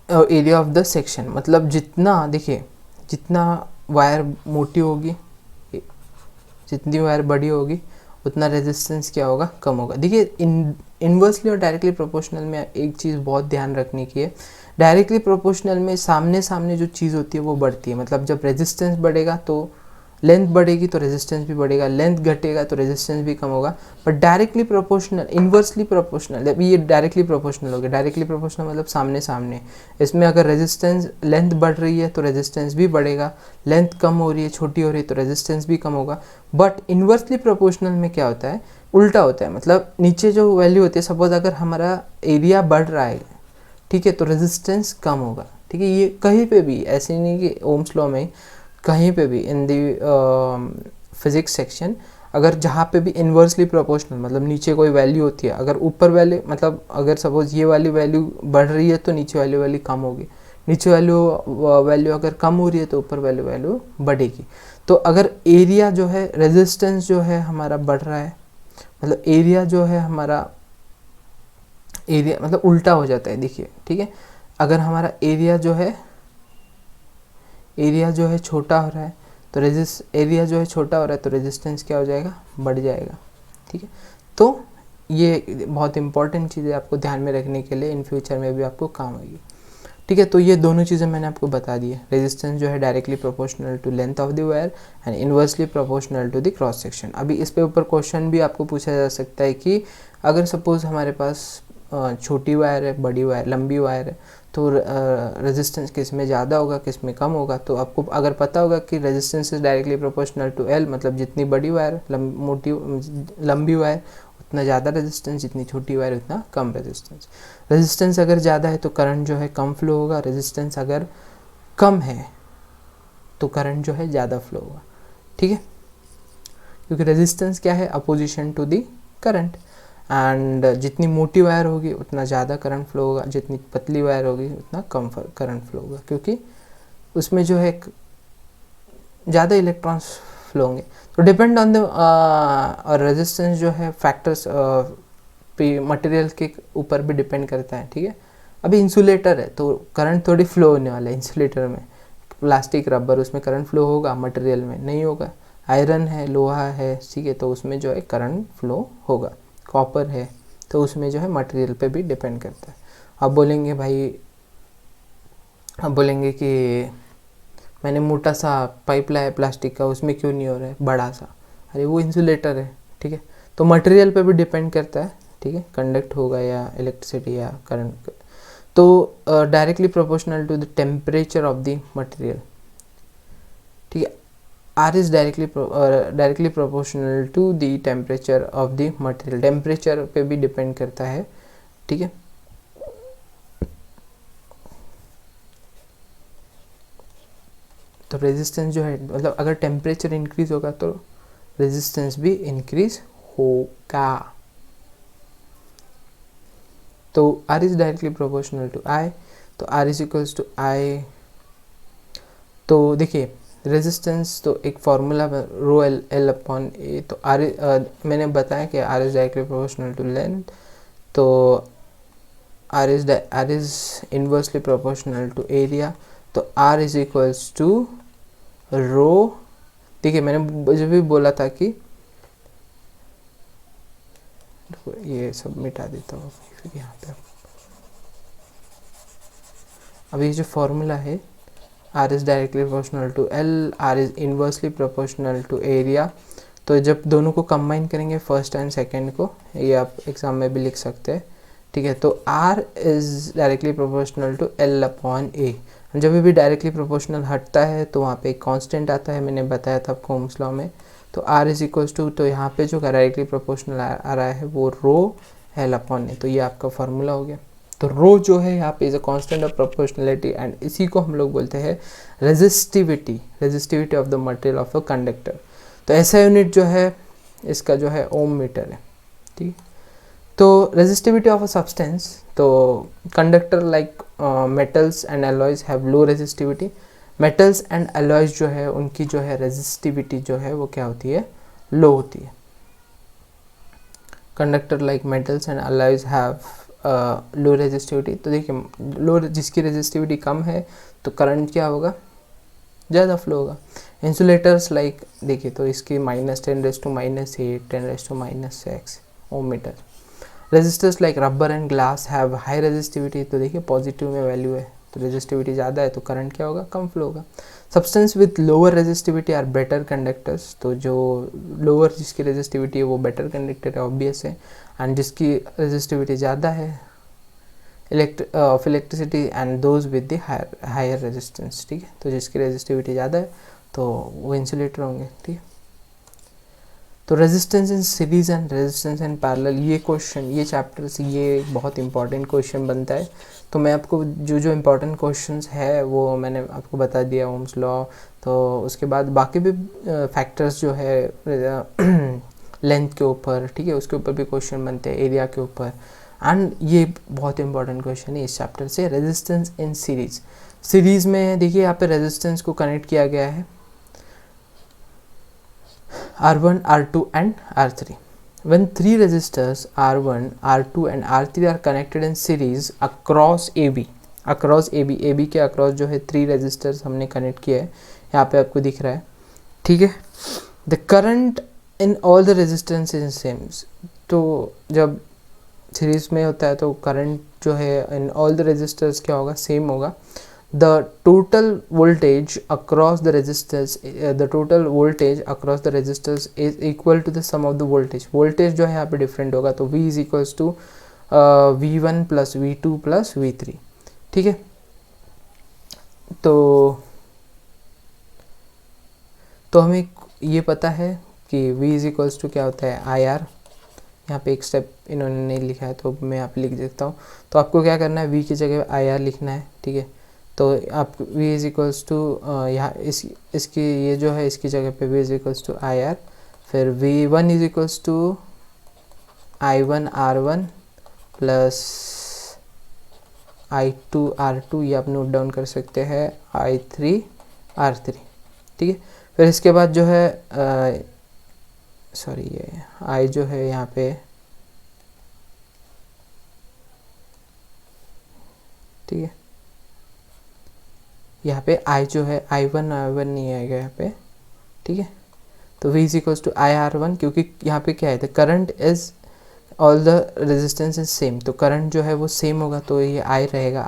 S1: एरिया ऑफ द सेक्शन. मतलब जितना, देखिए, जितना वायर मोटी होगी, जितनी वायर बड़ी होगी उतना रेजिस्टेंस क्या होगा, कम होगा. देखिए इन्वर्सली और डायरेक्टली प्रोपोर्शनल में एक चीज़ बहुत ध्यान रखने की है. डायरेक्टली प्रोपोर्शनल में सामने जो चीज़ होती है वो बढ़ती है. मतलब जब रेजिस्टेंस बढ़ेगा तो लेंथ बढ़ेगी तो रेजिस्टेंस भी बढ़ेगा, लेंथ घटेगा तो रेजिस्टेंस भी कम होगा। But directly proportional, inversely proportional, अभी ये डायरेक्टली प्रोपोर्शनल हो गया। डायरेक्टली प्रोपोर्शनल मतलब सामने सामने। इसमें अगर रेजिस्टेंस, लेंथ बढ़ रही है तो रेजिस्टेंस भी बढ़ेगा, लेंथ कम हो रही है, छोटी हो रही है तो रेजिस्टेंस भी कम होगा। बट इन्वर्सली प्रोपोर्शनल में क्या होता है, उल्टा होता है। मतलब नीचे जो वैल्यू होती है, सपोज अगर हमारा एरिया बढ़ रहा है, ठीक है, तो रेजिस्टेंस कम होगा। ठीक है, ये कहीं पे भी, ऐसे नहीं कि ओम्स लॉ में, कहीं पे भी इन दी फिजिक्स सेक्शन, अगर जहाँ पे भी इन्वर्सली प्रोपोर्शनल मतलब नीचे कोई वैल्यू होती है, अगर ऊपर वैल्यू मतलब अगर सपोज ये वाली वैल्यू बढ़ रही है तो नीचे वाली वैल्यू कम होगी, नीचे वैल्यू अगर कम हो रही है तो ऊपर वैल्यू बढ़ेगी। तो अगर एरिया जो है, रेजिस्टेंस जो है हमारा बढ़ रहा है, मतलब एरिया जो है हमारा, एरिया मतलब उल्टा हो जाता है। देखिए, ठीक है, अगर हमारा एरिया जो है छोटा हो रहा है तो एरिया जो है छोटा हो रहा है तो रेजिस्टेंस क्या हो जाएगा, बढ़ जाएगा। ठीक है, तो ये बहुत इंपॉर्टेंट चीज़ है आपको ध्यान में रखने के लिए, इन फ्यूचर में भी आपको काम आएगी। ठीक है, तो ये दोनों चीज़ें मैंने आपको बता दी है। रेजिस्टेंस जो है directly proportional to length of the wire and inversely proportional to the cross section. अभी इस पे ऊपर क्वेश्चन भी आपको पूछा जा सकता है कि अगर सपोज हमारे पास छोटी वायर है, बड़ी वायर, लंबी वायर है, तो रेजिस्टेंस किस में ज़्यादा होगा, किस में कम होगा। तो आपको अगर पता होगा कि resistance is directly proportional to L, मतलब जितनी बड़ी वायर, लंबी वायर उतना ज़्यादा रेजिस्टेंस, जितनी छोटी वायर उतना कम रेजिस्टेंस। रेजिस्टेंस अगर ज़्यादा है तो करंट जो है कम फ्लो होगा, रेजिस्टेंस अगर कम है तो करंट जो है ज़्यादा फ्लो होगा। ठीक है, क्योंकि रेजिस्टेंस क्या है, opposition to the current. And जितनी मोटी वायर होगी उतना ज़्यादा करंट फ्लो होगा, जितनी पतली वायर होगी उतना कम करंट फ्लो होगा, क्योंकि उसमें जो है ज़्यादा इलेक्ट्रॉन्स फ्लो होंगे। तो डिपेंड ऑन द और रेजिस्टेंस जो है फैक्टर्स पे मटेरियल के ऊपर भी डिपेंड करता है। ठीक है, अभी इंसुलेटर है तो करंट थोड़ी फ्लो होने वाला है इंसुलेटर में, प्लास्टिक, रबर, उसमें करंट फ्लो होगा, मटेरियल में नहीं होगा। आयरन है, लोहा है, ठीक है, तो उसमें जो है करंट फ्लो होगा। कॉपर है तो उसमें जो है मटेरियल पे भी डिपेंड करता है। आप बोलेंगे भाई, आप बोलेंगे कि मैंने मोटा सा पाइप लाया प्लास्टिक का, उसमें क्यों नहीं हो रहा है बड़ा सा, अरे वो इंसुलेटर है। ठीक है, तो मटेरियल पे भी डिपेंड करता है। ठीक है, कंडक्ट होगा या इलेक्ट्रिसिटी या करंट। तो directly proportional to the temperature of the material. ठीक है, R is directly proportional to the temperature of the material. Temperature पे भी डिपेंड करता है। ठीक है, तो रेजिस्टेंस जो है, मतलब अगर टेम्परेचर इंक्रीज होगा तो रेजिस्टेंस भी इंक्रीज होगा। तो R is directly proportional to I, तो R is equals to I। तो देखिए रेजिस्टेंस तो एक formula rho L upon A, तो मैंने बताया कि R is directly proportional to length, तो R is inversely proportional to area, तो R is equals to rho. देखिए मैंने जब भी बोला था कि ये सब मिटा देता हूँ फिर यहाँ पे। अब ये जो फॉर्मूला है, R is directly proportional to L, R is inversely proportional to area. तो जब दोनों को कंबाइन करेंगे, फर्स्ट एंड सेकंड को, ये आप एग्जाम में भी लिख सकते हैं। ठीक है, तो R is directly proportional to L upon A. जब भी डायरेक्टली प्रोपोर्शनल हटता है तो वहाँ पे एक कांस्टेंट आता है, मैंने बताया था आपको ओम्स लॉ में। तो R इज इक्वल्स टू, तो यहाँ पे जो डायरेक्टली प्रोपोर्शनल आ रहा है वो रो L अपॉन ए, तो ये आपका फार्मूला हो गया। तो रो जो है यहाँ पे is a constant of proportionality, and इसी को हम लोग बोलते हैं resistivity of the material of a conductor. तो ऐसा यूनिट जो है इसका जो है ओम मीटर है। ठीक, तो रेजिस्टिविटी ऑफ अ सब्सटेंस, तो conductor like metals and alloys have low resistivity. Metals and alloys जो है उनकी जो है रेजिस्टिविटी जो है वो क्या होती है, लो होती है। Conductor like metals and alloys have low resistivity. तो देखिए लो, जिसकी रेजिस्टिविटी कम है तो करंट क्या होगा, ज़्यादा फ्लो होगा। इंसुलेटर्स लाइक, देखिए तो इसकी -10⁻⁸, 10⁻⁶ ohm metre. Resistors like rubber and glass have high resistivity, तो देखिए पॉजिटिव में वैल्यू है तो रेजिस्टिविटी ज़्यादा है तो करंट क्या होगा, कम फ्लो होगा। Substance with lower resistivity are better conductors, तो जो लोअर जिसकी रेजिस्टिविटी है वो बेटर कंडक्टर है, ऑब्वियस है। एंड जिसकी रेजिस्टिविटी ज़्यादा है of electricity and those with the higher resistance, ठीक है। तो जिसकी रेजिस्टिविटी ज़्यादा है तो वो इंसुलेटर होंगे, ठीक है। तो resistance in series and resistance in parallel, ये क्वेश्चन, ये चैप्टर से ये बहुत इंपॉर्टेंट क्वेश्चन बनता है। तो मैं आपको जो जो इम्पोर्टेंट क्वेश्चंस है वो मैंने आपको बता दिया, ओम्स लॉ। तो उसके बाद बाकी भी फैक्टर्स जो है लेंथ के ऊपर, ठीक है, उसके ऊपर भी क्वेश्चन बनते हैं, एरिया के ऊपर। एंड ये बहुत इंपॉर्टेंट क्वेश्चन है इस चैप्टर से, रेजिस्टेंस इन सीरीज। सीरीज में देखिए यहाँ पे रेजिस्टेंस को कनेक्ट किया गया है R1, R2 and R3. When three resistors R1, R2 and R3 are connected in series across AB, AB के across जो है 3 resistors हमने connect किया है, यहाँ पे आपको दिख रहा है, ठीक है। The current in all the resistance is same, तो जब सीरीज में होता है तो करंट जो है इन ऑल द रेजिस्टर्स क्या होगा, सेम होगा। The total voltage across the resistors, the total voltage across the resistors is equal to the sum of the voltage. Voltage जो है यहाँ पे डिफरेंट होगा, तो V is equals to V1 plus V2 plus V3, ठीक है। तो हमें ये पता है कि V इज इक्वल्स टू क्या होता है, IR। यहाँ पे एक स्टेप इन्होंने नहीं लिखा है तो मैं यहाँ पे लिख देता हूँ। तो आपको क्या करना है, V की जगह IR लिखना है, ठीक है। तो आप V इज इक्वल्स टू यहाँ इसकी ये जो है इसकी जगह पे V is equals to IR, फिर V1 is equals to I1 R1 plus I2 R2, ये आप नोट डाउन कर सकते हैं, I3 R3, ठीक है। फिर इसके बाद जो है सॉरी ये I जो है यहाँ पे, ठीक है, यहाँ पे I जो है I1 नहीं आएगा यहाँ पे, ठीक है। तो V is equals to IR1, क्योंकि यहाँ पे क्या है, the current is all the resistance is same, तो करंट जो है वो सेम होगा, तो ये I रहेगा,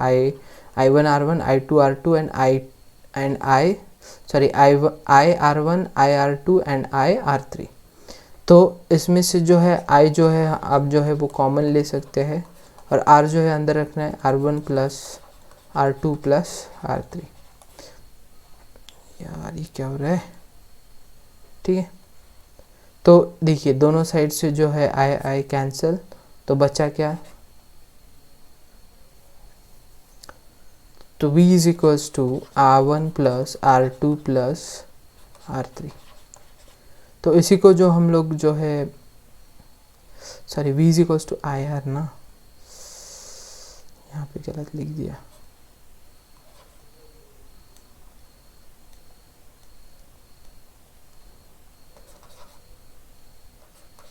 S1: I1 R1 I2 R2 and I R1 I R2 and I R3। तो इसमें से जो है I जो है आप जो है वो कॉमन ले सकते हैं, और R जो है अंदर रखना है, R1 plus R2 plus R3। यार ये क्या हो रहा है, ठीक है। तो देखिए दोनों साइड से जो है I कैंसिल, तो बचा क्या, तो V is equals to R1 plus R2 plus R3। तो इसी को जो हम लोग जो है, sorry V is equals to IR ना, यहाँ पे गलत लिख दिया,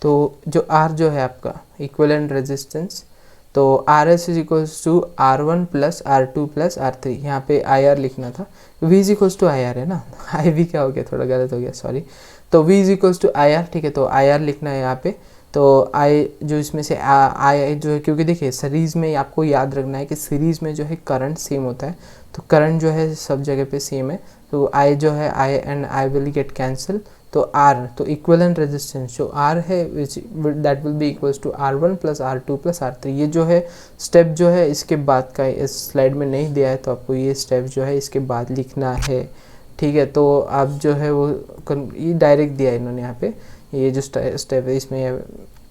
S1: तो जो R जो है आपका इक्विवेलेंट रेजिस्टेंस, तो RS is equals to R1 plus R2 plus R3, यहाँ पे IR लिखना था, V is equals to IR है ना, IV क्या हो गया, थोड़ा गलत हो गया, सॉरी। तो V is equals to IR, ठीक है, तो IR लिखना है यहाँ पे। तो I जो इसमें से I जो है, क्योंकि देखिए सीरीज़ में आपको याद रखना है कि सीरीज़ में जो है करंट सेम होता है, तो करंट जो है सब जगह पे सेम है, तो I जो है I and I will get cancel, तो R, तो इक्विवेलेंट रेजिस्टेंस जो R है that will be equals to R1 plus R2 plus R3। ये जो है स्टेप जो है इसके बाद का इस स्लाइड में नहीं दिया है, तो आपको ये स्टेप जो है इसके बाद लिखना है, ठीक है। तो आप जो है वो ये डायरेक्ट दिया है इन्होंने यहाँ पे, ये जो स्टेप है इसमें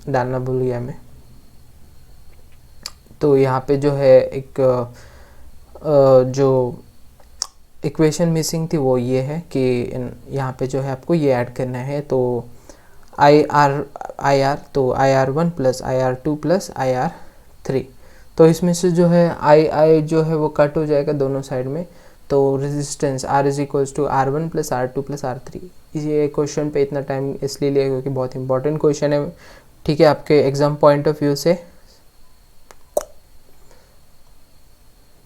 S1: डालना भूल गया मैं। तो यहाँ पे जो है एक जो इक्वेशन मिसिंग थी वो ये है कि यहाँ पे जो है आपको ये ऐड करना है, तो IR तो IR1 plus IR2 plus IR3। तो इसमें से जो है I जो है वो कट हो जाएगा दोनों साइड में, तो resistance R is equals to R1 plus R2 plus R3। ये क्वेश्चन पे इतना टाइम इसलिए लिया क्योंकि बहुत इंपॉर्टेंट क्वेश्चन है, ठीक है, आपके एग्जाम पॉइंट ऑफ व्यू से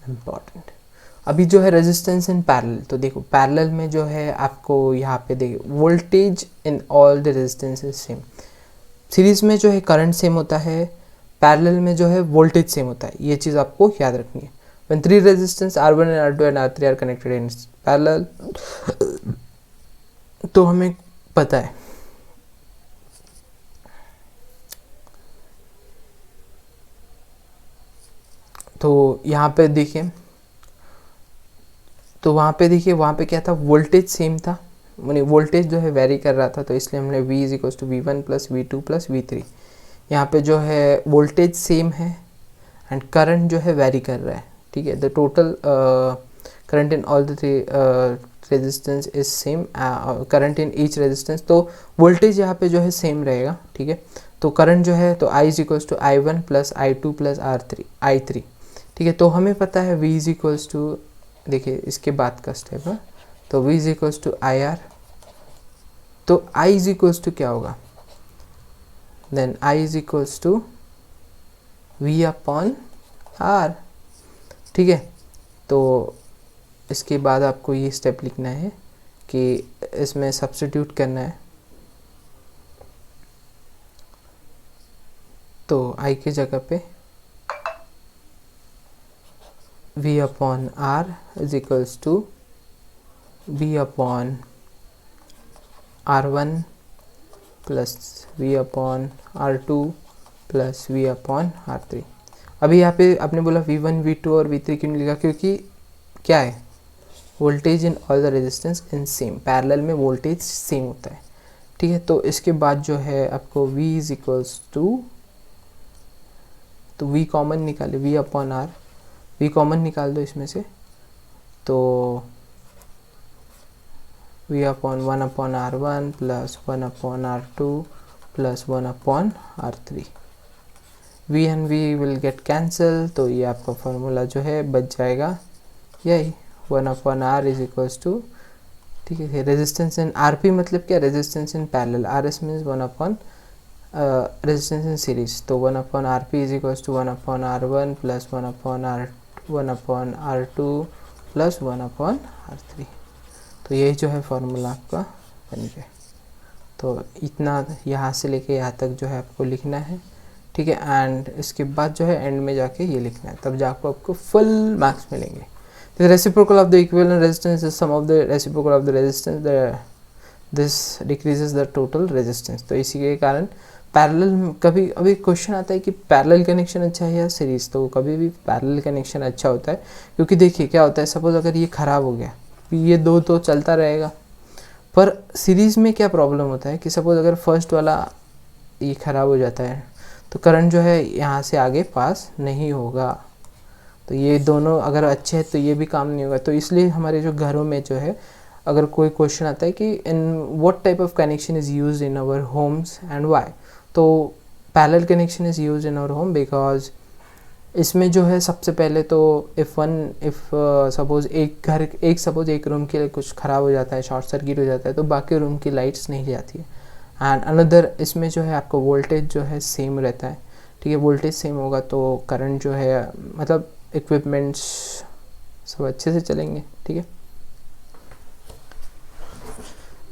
S1: इम्पॉर्टेंट। अभी जो है रेजिस्टेंस इन पैरेलल, तो देखो पैरेलल में जो है आपको यहाँ पे देखिए voltage in all the resistance is same. Series में जो है करंट सेम होता है, पैरेलल में जो है वोल्टेज सेम होता है, ये चीज़ आपको याद रखनी है। When three resistance R1 and R2 and R3 are connected in parallel तो हमें पता है। तो यहाँ पे देखिए, तो वहाँ पे देखिए, वहाँ पे क्या था, वोल्टेज सेम था, यानी वोल्टेज जो है वेरी कर रहा था, तो इसलिए हमने V is equals to V1 plus V2 plus V3। यहाँ पे जो है वोल्टेज सेम है एंड करंट जो है वेरी कर रहा है, ठीक है। The total current in all the three resistance is same, current in each resistance, तो वोल्टेज यहाँ पे जो है सेम रहेगा, ठीक है। तो करंट जो है, तो I is equals to I1 plus I2 plus I3, ठीक है। तो हमें पता है V इज इक्वल्स टू, देखिए इसके बाद का स्टेप है, तो V is equals to IR, तो I इज इक्वल्स टू क्या होगा, then I is equals to V upon R, ठीक है। तो इसके बाद आपको ये स्टेप लिखना है कि इसमें सब्स्टिट्यूट करना है, तो I की जगह पे V upon R is equals to V upon R1 plus V upon R2 plus V upon R3। अभी यहाँ पे आपने बोला V1 V2 और V3 क्यों नहीं लिखा, क्योंकि क्या है, voltage in all the resistance in same, parallel में वोल्टेज सेम होता है, ठीक है। तो इसके बाद जो है आपको V इज इक्वल्स टू, तो V कॉमन निकाले, V upon R, V common निकाल दो इसमें से, तो V upon 1 upon R1 plus 1 upon R2 plus 1 upon R3, V and V will get cancel, तो ये आपका फॉर्मूला जो है बच जाएगा यही 1 upon R is equals to, ठीक है। रेजिस्टेंस इन RP मतलब क्या, resistance in parallel, RS means 1 upon resistance in series, तो 1 upon RP is equals to 1 upon R1 plus 1 upon R2 plus 1 upon R3। तो यही जो है फॉर्मूला आपका बन गया। तो इतना यहाँ से लेके यहाँ तक जो है आपको लिखना है, ठीक है। एंड इसके बाद जो है एंड में जाके ये लिखना है, तब जाकर आपको फुल मार्क्स मिलेंगे। The reciprocal of the equivalent resistance is sum of the reciprocal of the resistance, this decreases the total resistance। तो इसी के कारण पैरेलल, कभी अभी क्वेश्चन आता है कि पैरेलल कनेक्शन अच्छा है या सीरीज, तो कभी भी पैरेलल कनेक्शन अच्छा होता है, क्योंकि देखिए क्या होता है, सपोज अगर ये ख़राब हो गया, ये दो तो चलता रहेगा, पर सीरीज़ में क्या प्रॉब्लम होता है कि सपोज अगर फर्स्ट वाला ये ख़राब हो जाता है, तो करंट जो है यहाँ से आगे पास नहीं होगा, तो ये दोनों अगर अच्छे हैं तो ये भी काम नहीं होगा। तो इसलिए हमारे जो घरों में जो है, अगर कोई क्वेश्चन आता है कि in what type of connection is used in our homes and why, तो parallel connection is used in our home because इसमें जो है सबसे पहले तो इफ़ सपोज एक रूम के लिए कुछ ख़राब हो जाता है, शॉर्ट सर्किट हो जाता है, तो बाकी रूम की लाइट्स नहीं जाती है। एंड अनदर इसमें जो है आपको वोल्टेज जो है सेम रहता है, ठीक है। वोल्टेज सेम होगा तो करंट जो है, मतलब इक्विपमेंट्स सब अच्छे से चलेंगे, ठीक है।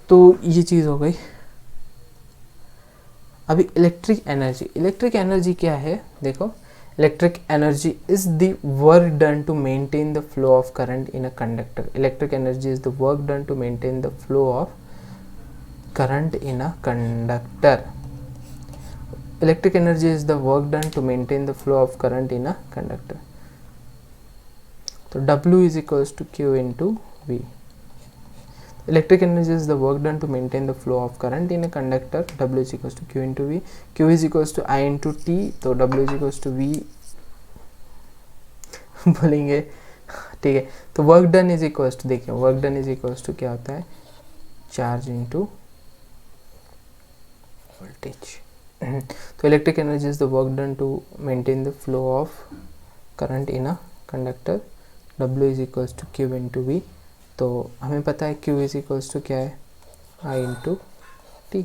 S1: तो ये चीज़ हो गई। अभी इलेक्ट्रिक एनर्जी क्या है, देखो, electric energy is the work done to maintain the flow of current in a conductor. Electric energy is the work done to maintain the flow of current in a conductor. Electric energy is the work done to maintain the flow of current in a conductor. So W is equals to Q into V. Electric energy is the work done to maintain the flow of current in a conductor. W is equals to Q into V. Q is equals to I into T. तो W is equals to V बोलेंगे, ठीक है। तो work done is equals to, देखिए work done is equals to क्या होता है, charge into voltage. तो electric energy is the work done to maintain the flow of current in a conductor. W is equals to Q into V। तो हमें पता है Q is equals to क्या है, I इंटू T,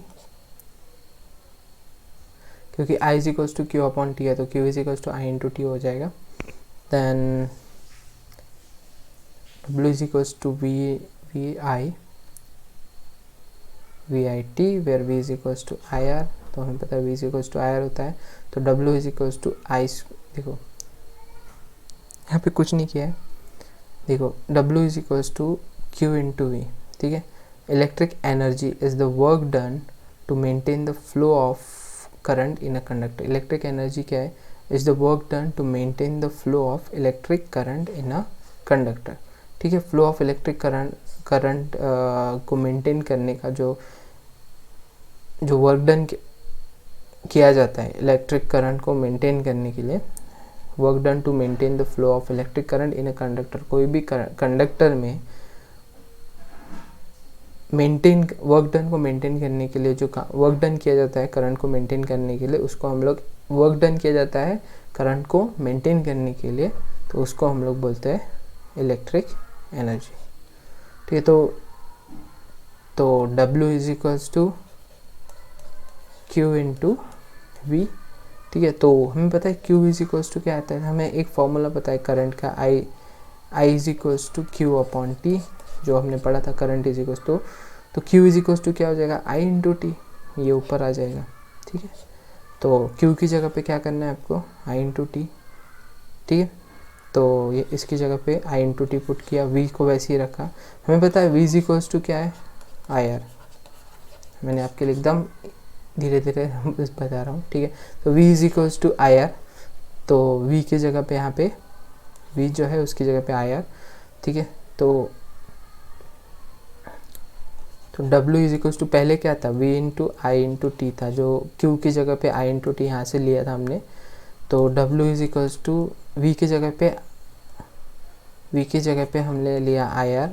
S1: क्योंकि I is equals to Q upon T है, तो Q is equals to I into T हो जाएगा। देन W is equals to V I T, where V is equals to I R। तो हमें पता है V is equals to I R होता है, तो W is equals to I, देखो यहाँ पे कुछ नहीं किया है, देखो W is equals to Q into V, ठीक है। Electric energy is the work done to maintain the flow of current in a conductor. Electric energy क्या है, is the work done to maintain the flow of electric current in a conductor, ठीक है। Flow of electric current को maintain करने का जो work done किया जाता है इलेक्ट्रिक करंट को मेंटेन करने के लिए, work done to maintain the flow of electric current in a conductor. कोई भी कंडक्टर में मेंटेन वर्क डन को मेंटेन करने के लिए जो वर्क डन किया जाता है करंट को मेंटेन करने के लिए, उसको हम लोग वर्क डन किया जाता है करंट को मेंटेन करने के लिए, तो उसको हम लोग बोलते हैं इलेक्ट्रिक एनर्जी, ठीक है। तो W is equals to Q into V, ठीक है। तो हमें पता है Q इज इक्वल्स टू क्या आता है, हमें एक फॉर्मूला पता है करंट का, I is equals to Q upon T, जो हमने पढ़ा था करंट इज इक्वल्स टू, तो Q इज इक्वल्स टू क्या हो जाएगा, I इंटू टी, ये ऊपर आ जाएगा, ठीक है। तो Q की जगह पे क्या करना है आपको, I इंटू टी, ठीक है। तो ये इसकी जगह पे I इंटू टी पुट किया, V को वैसे ही रखा। हमें पता है V इज इक्वल्स टू क्या है, IR, मैंने आपके लिए एकदम धीरे धीरे बता रहा हूँ, ठीक है। तो V is equals to IR, तो V की जगह पे यहाँ पे V जो है उसकी जगह पे IR, ठीक है। तो W इज इक्वल्स टू पहले क्या था, V into I into T था, जो Q की जगह पे I इंटू टी यहाँ से लिया था हमने। तो W is equals to V की जगह पे हमने लिया IR,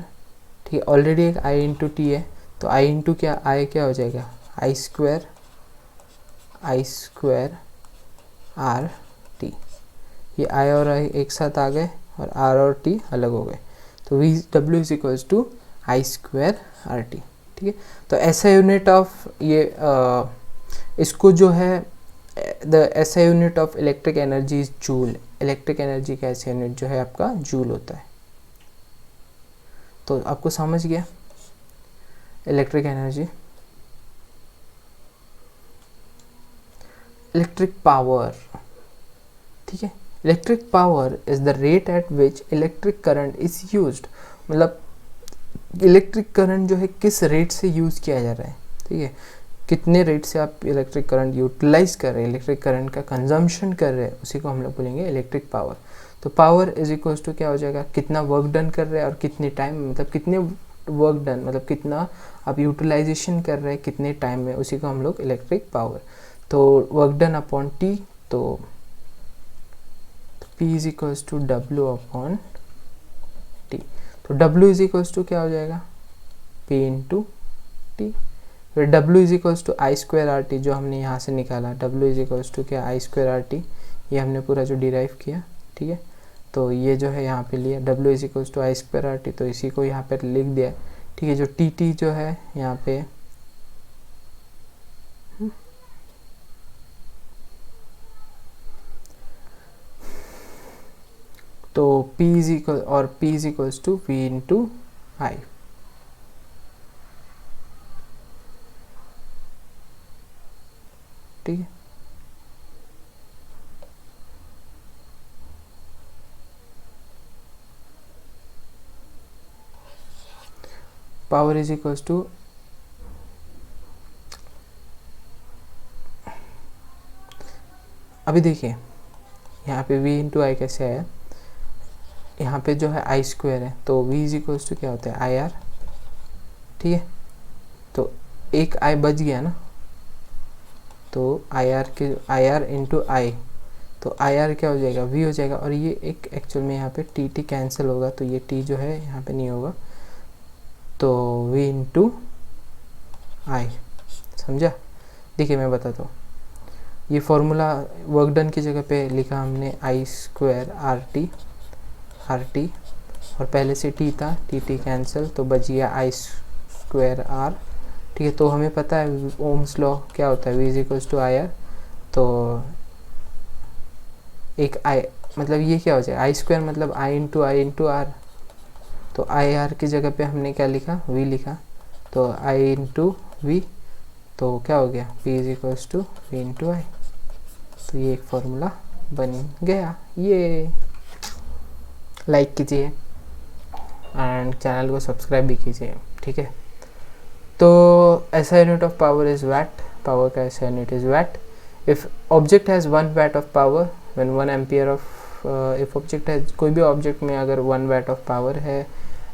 S1: ठीक है। ऑलरेडी एक I इंटू टी है, तो I इंटू क्या, I क्या हो जाएगा, I स्क्वायर R T, ये I और I एक साथ आ गए और R और T अलग हो गए, तो W is equals to I square R T, ठीक है। तो ऐसा यूनिट ऑफ ये इसको जो है the SI unit of electric energy is joule. Electric energy का ऐसा यूनिट जो है आपका जूल होता है। तो आपको समझ गया इलेक्ट्रिक एनर्जी। इलेक्ट्रिक पावर, ठीक है। Electric power is the rate at which electric current is used, मतलब इलेक्ट्रिक करंट जो है किस रेट से यूज़ किया जा रहा है, ठीक है। कितने रेट से आप इलेक्ट्रिक करंट यूटिलाइज कर रहे हैं, इलेक्ट्रिक करंट का कंजम्पशन कर रहे हैं, उसी को हम लोग बोलेंगे इलेक्ट्रिक पावर। तो पावर इज इक्वल्स टू क्या हो जाएगा, कितना वर्क डन कर रहे हैं और कितने टाइम, मतलब कितने वर्क डन मतलब कितना आप यूटिलाइजेशन कर रहे हैं कितने टाइम में, उसी को हम लोग इलेक्ट्रिक पावर। तो वर्क डन अपॉन टी, तो P is equals to W upon T. तो W इज इक्वल्स टू क्या हो जाएगा, P इंटू टी। फिर W is equals to I square R T, जो हमने यहाँ से निकाला, W इज इक्वल्स टू क्या, I स्क्वायर आर टी, ये हमने पूरा जो डिराइव किया, ठीक है। तो ये जो है यहाँ पे लिया W is equals to I square R T, तो इसी को यहाँ पर लिख दिया, ठीक है। जो टी जो है यहाँ पे तो P इज इक्वल और P is equals to V into I, ठीक है। पावर इज इक्वल्स टू अभी देखिए यहाँ पे V इंटू I कैसे आया, यहाँ पे जो है I स्क्वायर है, तो V इज इक्वल्स टू क्या होता है IR, ठीक है। तो एक I बच गया ना, तो IR इंटू I, तो IR क्या हो जाएगा, V हो जाएगा, और ये एक एक्चुअल में यहाँ पे T कैंसिल होगा, तो ये T जो है यहाँ पे नहीं होगा, तो V इंटू I, समझा। देखिए मैं बताता हूँ, ये फॉर्मूला वर्क डन की जगह पे लिखा हमने I स्क्वायर आर टी, और पहले से T था, T कैंसिल, तो बच गया I स्क्वायर R, ठीक है। तो हमें पता है ओम्स लॉ क्या होता है, V is equals to IR, तो एक I मतलब ये क्या हो जाए, I स्क्वायर मतलब I इंटू R, तो IR की जगह पे हमने क्या लिखा, V लिखा, तो I इंटू V, तो क्या हो गया, P is equals to V into I। तो ये एक फॉर्मूला बन गया, ये लाइक कीजिए। एंड चैनल को सब्सक्राइब भी कीजिए, ठीक है। तो SI unit of power is watt, power का SI unit is watt. If object has 1 watt of power when 1 ampere of if object है, कोई भी ऑब्जेक्ट में अगर 1 watt ऑफ पावर है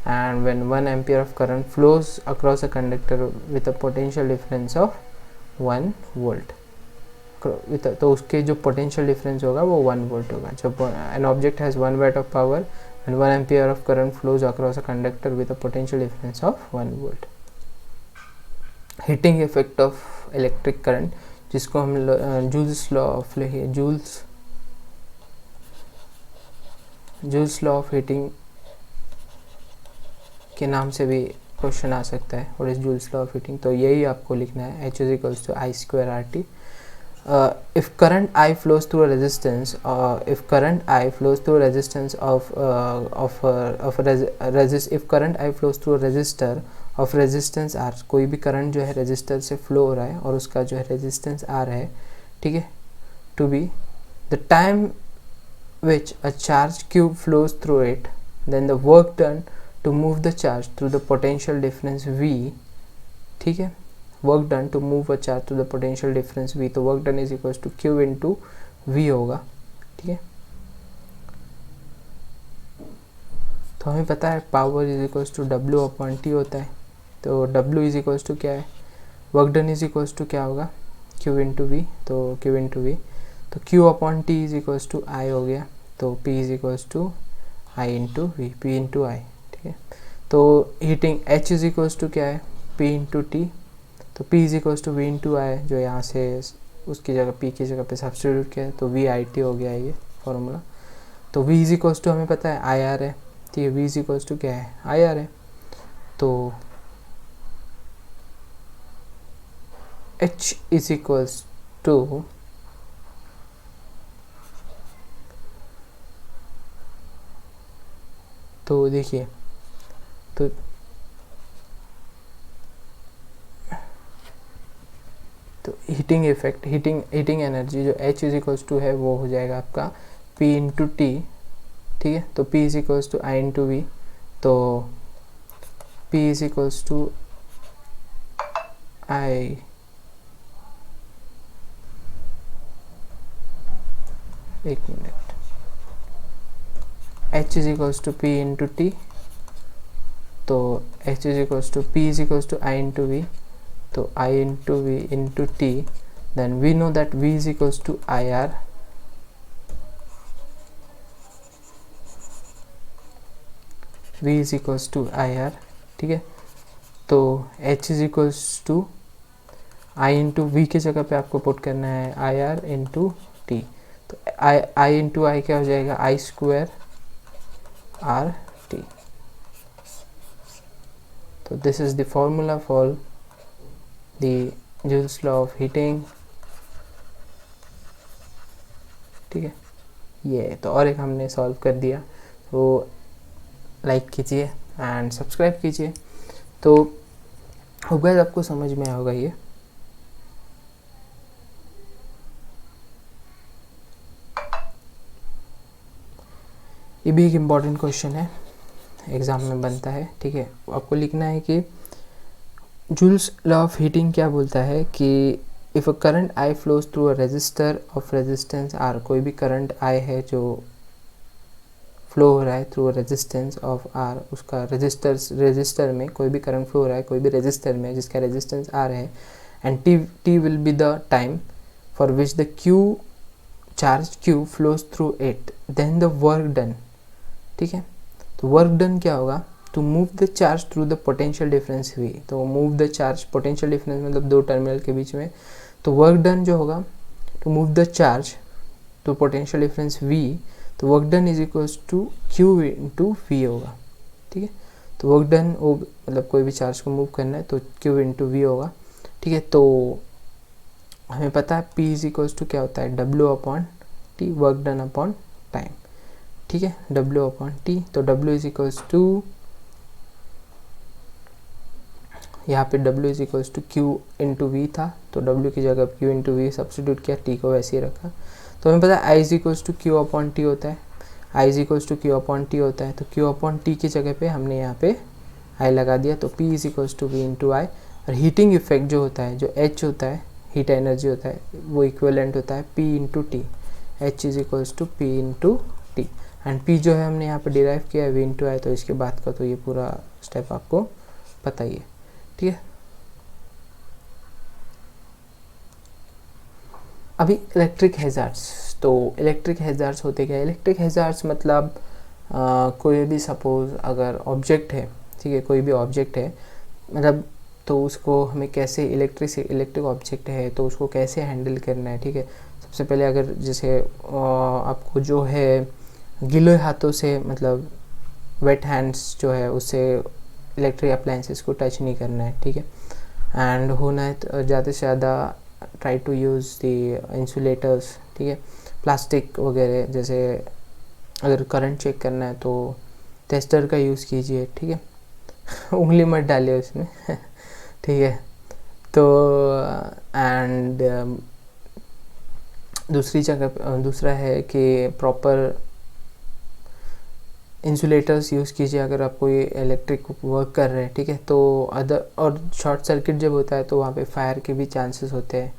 S1: and when 1 ampere of current flows across a conductor with a potential difference of 1 volt, तो उसके जो potential difference होगा वो 1 volt होगा। जब an object has 1 watt of power and 1 ampere of current flows across a conductor with a potential difference of 1 volt। Heating effect of electric current, जिसको हम joules law of heating के नाम से भी क्वेश्चन आ सकता है। What is joules law of heating, तो यही आपको लिखना है, H = I²RT। if current I flows through a resistance if current I flows through a resistance of if current I flows through a resistor of resistance R, कोई भी current जो है resistor से फ्लो हो रहा है और उसका जो है रेजिस्टेंस R है, ठीक है, to be the time which a charge Q flows through it, then the work done to move the charge through the potential difference V, ठीक है, work done to move a charge to the potential difference V, तो work done is equals to Q into V होगा, ठीक है। तो हमें पता है power is equals to W/T होता है, तो W इज इक्वल्स टू क्या है, work done is equals to क्या होगा, Q इंटू V, तो Q इंटू V, तो Q/T is equals to I हो गया, तो P is equals to I into V, P into I, ठीक है। तो heating H is equals to क्या है, P इंटू T, तो P is equals to V into I, जो यहाँ से उसकी जगह P की जगह पे सब्स्टिट्यूट किया है, तो VIT हो गया ये फॉर्मूला। तो V इज इक्वल्स टू हमें पता है IR है, ठीक है, V इज इक्वल्स टू क्या है, IR है, तो H इज इक्वल्स टू तो देखिए तो हीटिंग इफेक्ट, हीटिंग एनर्जी जो H इज इक्वल्स टू है वो हो जाएगा आपका P इंटू टी, ठीक है, तो P is equals to I into V, तो P is equals to I एक minute, H is equals to P into T, तो H is equals to P is equals to I into V, तो I into V into T, then we know that V is equals to IR, V is equals to IR, ठीक है। तो H is equals to I into V की जगह पे आपको put करना है IR into T, तो I into I क्या हो जाएगा, I² RT। तो this is the formula for the Joule's law of heating, ठीक है। ये तो और एक हमने सॉल्व कर दिया, तो लाइक कीजिए एंड सब्सक्राइब कीजिए। तो होगा आपको समझ में आएगा ये भी एक इम्पॉर्टेंट क्वेश्चन है, एग्ज़ाम में बनता है, ठीक है। आपको लिखना है कि जूल्स लॉ ऑफ हीटिंग क्या बोलता है कि if a current I flows through a resistor of resistance R, कोई भी करंट I है जो फ्लो हो रहा है through a resistance of R, उसका रेजिस्टर में कोई भी करंट फ्लो हो रहा है कोई भी रेजिस्टर में जिसका रेजिस्टेंस R है, and T will be the time for which the charge Q flows through it, then the work done, ठीक है। तो वर्क डन क्या होगा, to move the charge through the potential difference V, तो move the charge, potential difference मतलब दो terminal के बीच में, तो वर्क डन जो होगा to move the charge to potential difference V, तो work done is equals to Q into V होगा, ठीक है। तो वर्क डन मतलब कोई भी चार्ज को मूव करना है तो Q इंटू V होगा, ठीक है। तो हमें पता है P इज इक्वल्स टू क्या होता है, W/T, work done upon time, ठीक है, W/T, तो W इज इक्वल्स टू, यहाँ पे W is equals to Q into V था, तो W की जगह Q इंटू V सब्स्टिट्यूट किया, T को वैसे ही रखा। तो हमें पता है I is equals to Q/T होता है, I is equals to Q upon T होता है, तो क्यू अपॉन टी की जगह पे हमने यहाँ पे आई लगा दिया, तो P is equals to V into I. और हीटिंग इफेक्ट जो होता है, जो एच होता है, हीट एनर्जी होता है, वो इक्विवेलेंट होता है P into T, H is equals to P into T. And P जो है हमने यहाँ पे डिराइव किया है वी इंटू आई, तो इसके बाद का तो ये पूरा स्टेप आपको पता ही है, ठीक है। अभी इलेक्ट्रिक हैज़ार्ड्स, तो इलेक्ट्रिक हैज़ार्ड्स होते क्या है? इलेक्ट्रिक हैज़ार्ड्स मतलब कोई भी सपोज अगर ऑब्जेक्ट है, ठीक है, कोई भी ऑब्जेक्ट है मतलब, तो उसको हमें कैसे इलेक्ट्रिक ऑब्जेक्ट है तो उसको कैसे हैंडल करना है, ठीक है। सबसे पहले अगर जैसे आपको जो है गीले हाथों से मतलब वेट हैंड्स जो है उससे इलेक्ट्रिक अप्लायंसेस को टच नहीं करना है, ठीक है। एंड होना है तो ज़्यादा से ज़्यादा try to use the insulators, ठीक है, प्लास्टिक वगैरह। जैसे अगर करंट चेक करना है तो टेस्टर का यूज़ कीजिए, ठीक है। उंगली मत डालिए उसमें ठीक है। तो एंड दूसरा है कि प्रॉपर इंसुलेटर्स यूज़ कीजिए अगर आप कोई इलेक्ट्रिक वर्क कर रहे हैं, ठीक है। तो अदर और शॉर्ट सर्किट जब होता है तो वहाँ पे फायर के भी चांसेस होते हैं,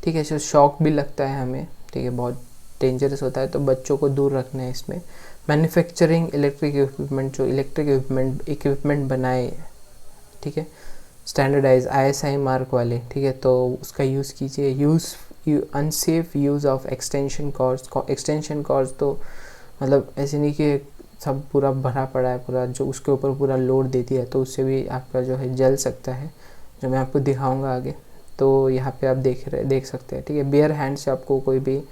S1: ठीक है। सो शॉक भी लगता है हमें, ठीक है, बहुत डेंजरस होता है, तो बच्चों को दूर रखना है इसमें। मैन्युफैक्चरिंग इलेक्ट्रिक इक्विपमेंट, जो इलेक्ट्रिक इक्विपमेंट बनाए, ठीक है, स्टैंडर्डाइज ISI मार्क वाले, ठीक है, तो उसका यूज़ कीजिए। Unsafe use of extension cords तो मतलब ऐसे नहीं कि सब पूरा भरा पड़ा है, पूरा जो उसके ऊपर पूरा लोड दे दिया है, तो उससे भी आपका जो है जल सकता है, जो मैं आपको दिखाऊंगा आगे। तो यहाँ पे आप देख सकते हैं, ठीक है। बेयर हैंड से आपको कोई भी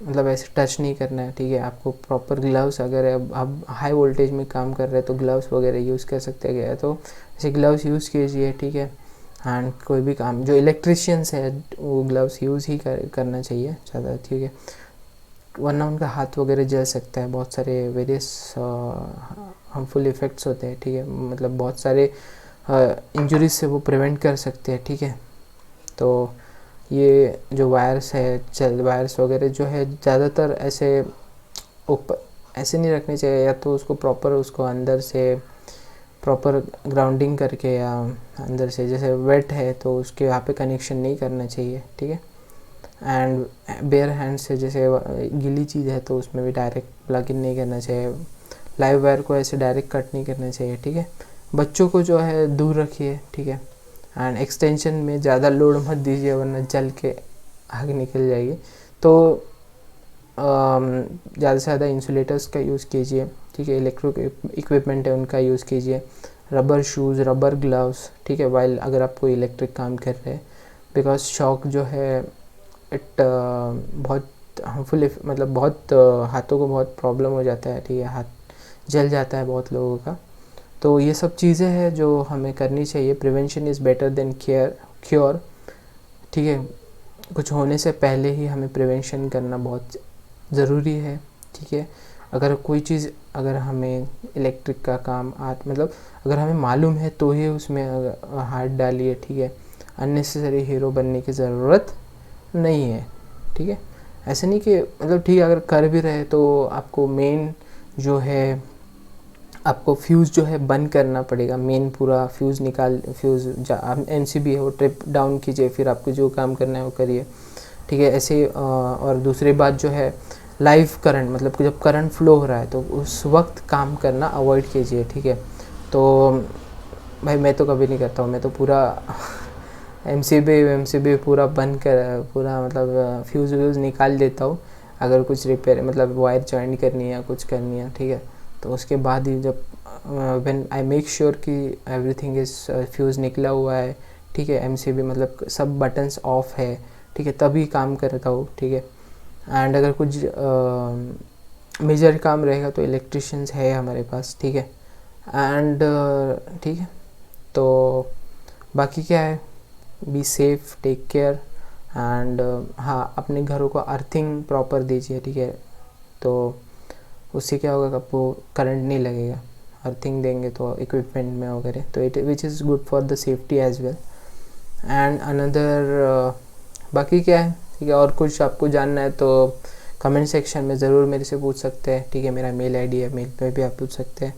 S1: मतलब ऐसे टच नहीं करना है, ठीक है। आपको प्रॉपर ग्लव्स, अगर आप हाई वोल्टेज में काम कर रहे हैं तो ग्लव्स वगैरह यूज़ कर सकते हैं, तो ऐसे ग्लव्स यूज़ कीजिए, ठीक है। एंड कोई भी काम जो इलेक्ट्रिशियंस है वो ग्लव्स यूज़ ही करना चाहिए ज़्यादा, ठीक है, वरना उनका हाथ वगैरह जल सकता है। बहुत सारे वेरियस हार्मफुल इफ़ेक्ट्स होते हैं, ठीक है, मतलब बहुत सारे इंजरीज से वो प्रिवेंट कर सकते हैं, ठीक है। तो ये जो वायर्स वगैरह जो है ज़्यादातर ऐसे ऊपर ऐसे नहीं रखने चाहिए, या तो उसको प्रॉपर उसको अंदर से प्रॉपर ग्राउंडिंग करके, या अंदर से जैसे वेट है तो उसके यहाँ पे कनेक्शन नहीं करना चाहिए, ठीक है। एंड बेयर हैंड से जैसे गीली चीज़ है तो उसमें भी डायरेक्ट प्लग इन नहीं करना चाहिए, लाइव वायर को ऐसे डायरेक्ट कट नहीं करना चाहिए, ठीक है। बच्चों को जो है दूर रखिए, ठीक है। एंड एक्सटेंशन में ज़्यादा लोड मत दीजिए वरना जल के आग निकल जाएगी। तो ज़्यादा से ज़्यादा इंसुलेटर्स का यूज़ कीजिए, ठीक है। इलेक्ट्रिक इक्विपमेंट है उनका यूज़ कीजिए, रबर शूज़, रबर ग्लव्स, ठीक है, वाइल अगर आप कोई इलेक्ट्रिक काम कर रहे हैं, बिकॉज शॉक जो है इट बहुत हार्मफुल, मतलब बहुत हाथों को बहुत प्रॉब्लम हो जाता है, ठीक है, हाथ जल जाता है बहुत लोगों का। तो ये सब चीज़ें हैं जो हमें करनी चाहिए। Prevention is better than cure, ठीक है। कुछ होने से पहले ही हमें प्रिवेंशन करना बहुत ज़रूरी है, ठीक है। अगर हमें इलेक्ट्रिक का काम मतलब अगर हमें मालूम है तो ही उसमें हाथ डालिए, ठीक है। अननेसेसरी हीरो बनने की ज़रूरत नहीं है, ठीक है। ऐसे नहीं कि मतलब ठीक है, अगर कर भी रहे तो आपको मेन जो है आपको फ्यूज़ जो है बंद करना पड़ेगा, मेन पूरा फ्यूज़ MCB है वो ट्रिप डाउन कीजिए, फिर आपको जो काम करना है वो करिए, ठीक है। ऐसे और दूसरी बात जो है लाइव करंट, मतलब जब करंट फ्लो हो रहा है तो उस वक्त काम करना अवॉइड कीजिए, ठीक है। तो भाई मैं तो कभी नहीं करता हूँ, मैं तो पूरा MCB पूरा बंद कर, पूरा मतलब फ्यूज़ निकाल देता हूँ। अगर कुछ रिपेयर मतलब वायर जॉइंट करनी है या कुछ करनी है, ठीक है, तो उसके बाद ही जब व्हेन आई मेक श्योर कि एवरीथिंग इज़ फ्यूज़ निकला हुआ है, ठीक है, MCB मतलब सब बटन्स ऑफ है, ठीक है, तभी काम करता हूँ, ठीक है। एंड अगर कुछ मेजर काम रहेगा तो इलेक्ट्रिशियंस है हमारे पास, ठीक है। एंड ठीक है, तो बाकी क्या है, be safe, take care. And हाँ, अपने घरों को अर्थिंग प्रॉपर दीजिए, ठीक है। तो उससे क्या होगा कि आपको करंट नहीं लगेगा, अर्थिंग देंगे तो इक्विपमेंट में वगैरह, तो it which is good for the safety as well. And another बाकी क्या है, ठीक है। और कुछ आपको जानना है तो कमेंट सेक्शन में ज़रूर मेरे से पूछ सकते हैं, ठीक है। मेरा मेल आईडी है, मेल पे भी आप पूछ सकते हैं।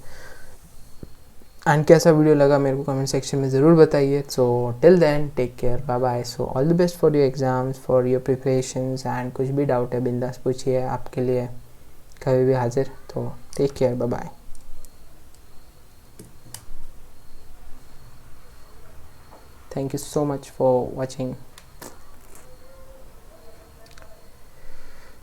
S1: एंड कैसा वीडियो लगा मेरे को कमेंट सेक्शन में ज़रूर बताइए। So till then take care, bye bye. So all the best for your exams, for your preparations, and कुछ भी डाउट है बिंदास पूछिए, आपके लिए कभी भी हाजिर। तो take care, bye bye. Thank you so much for watching.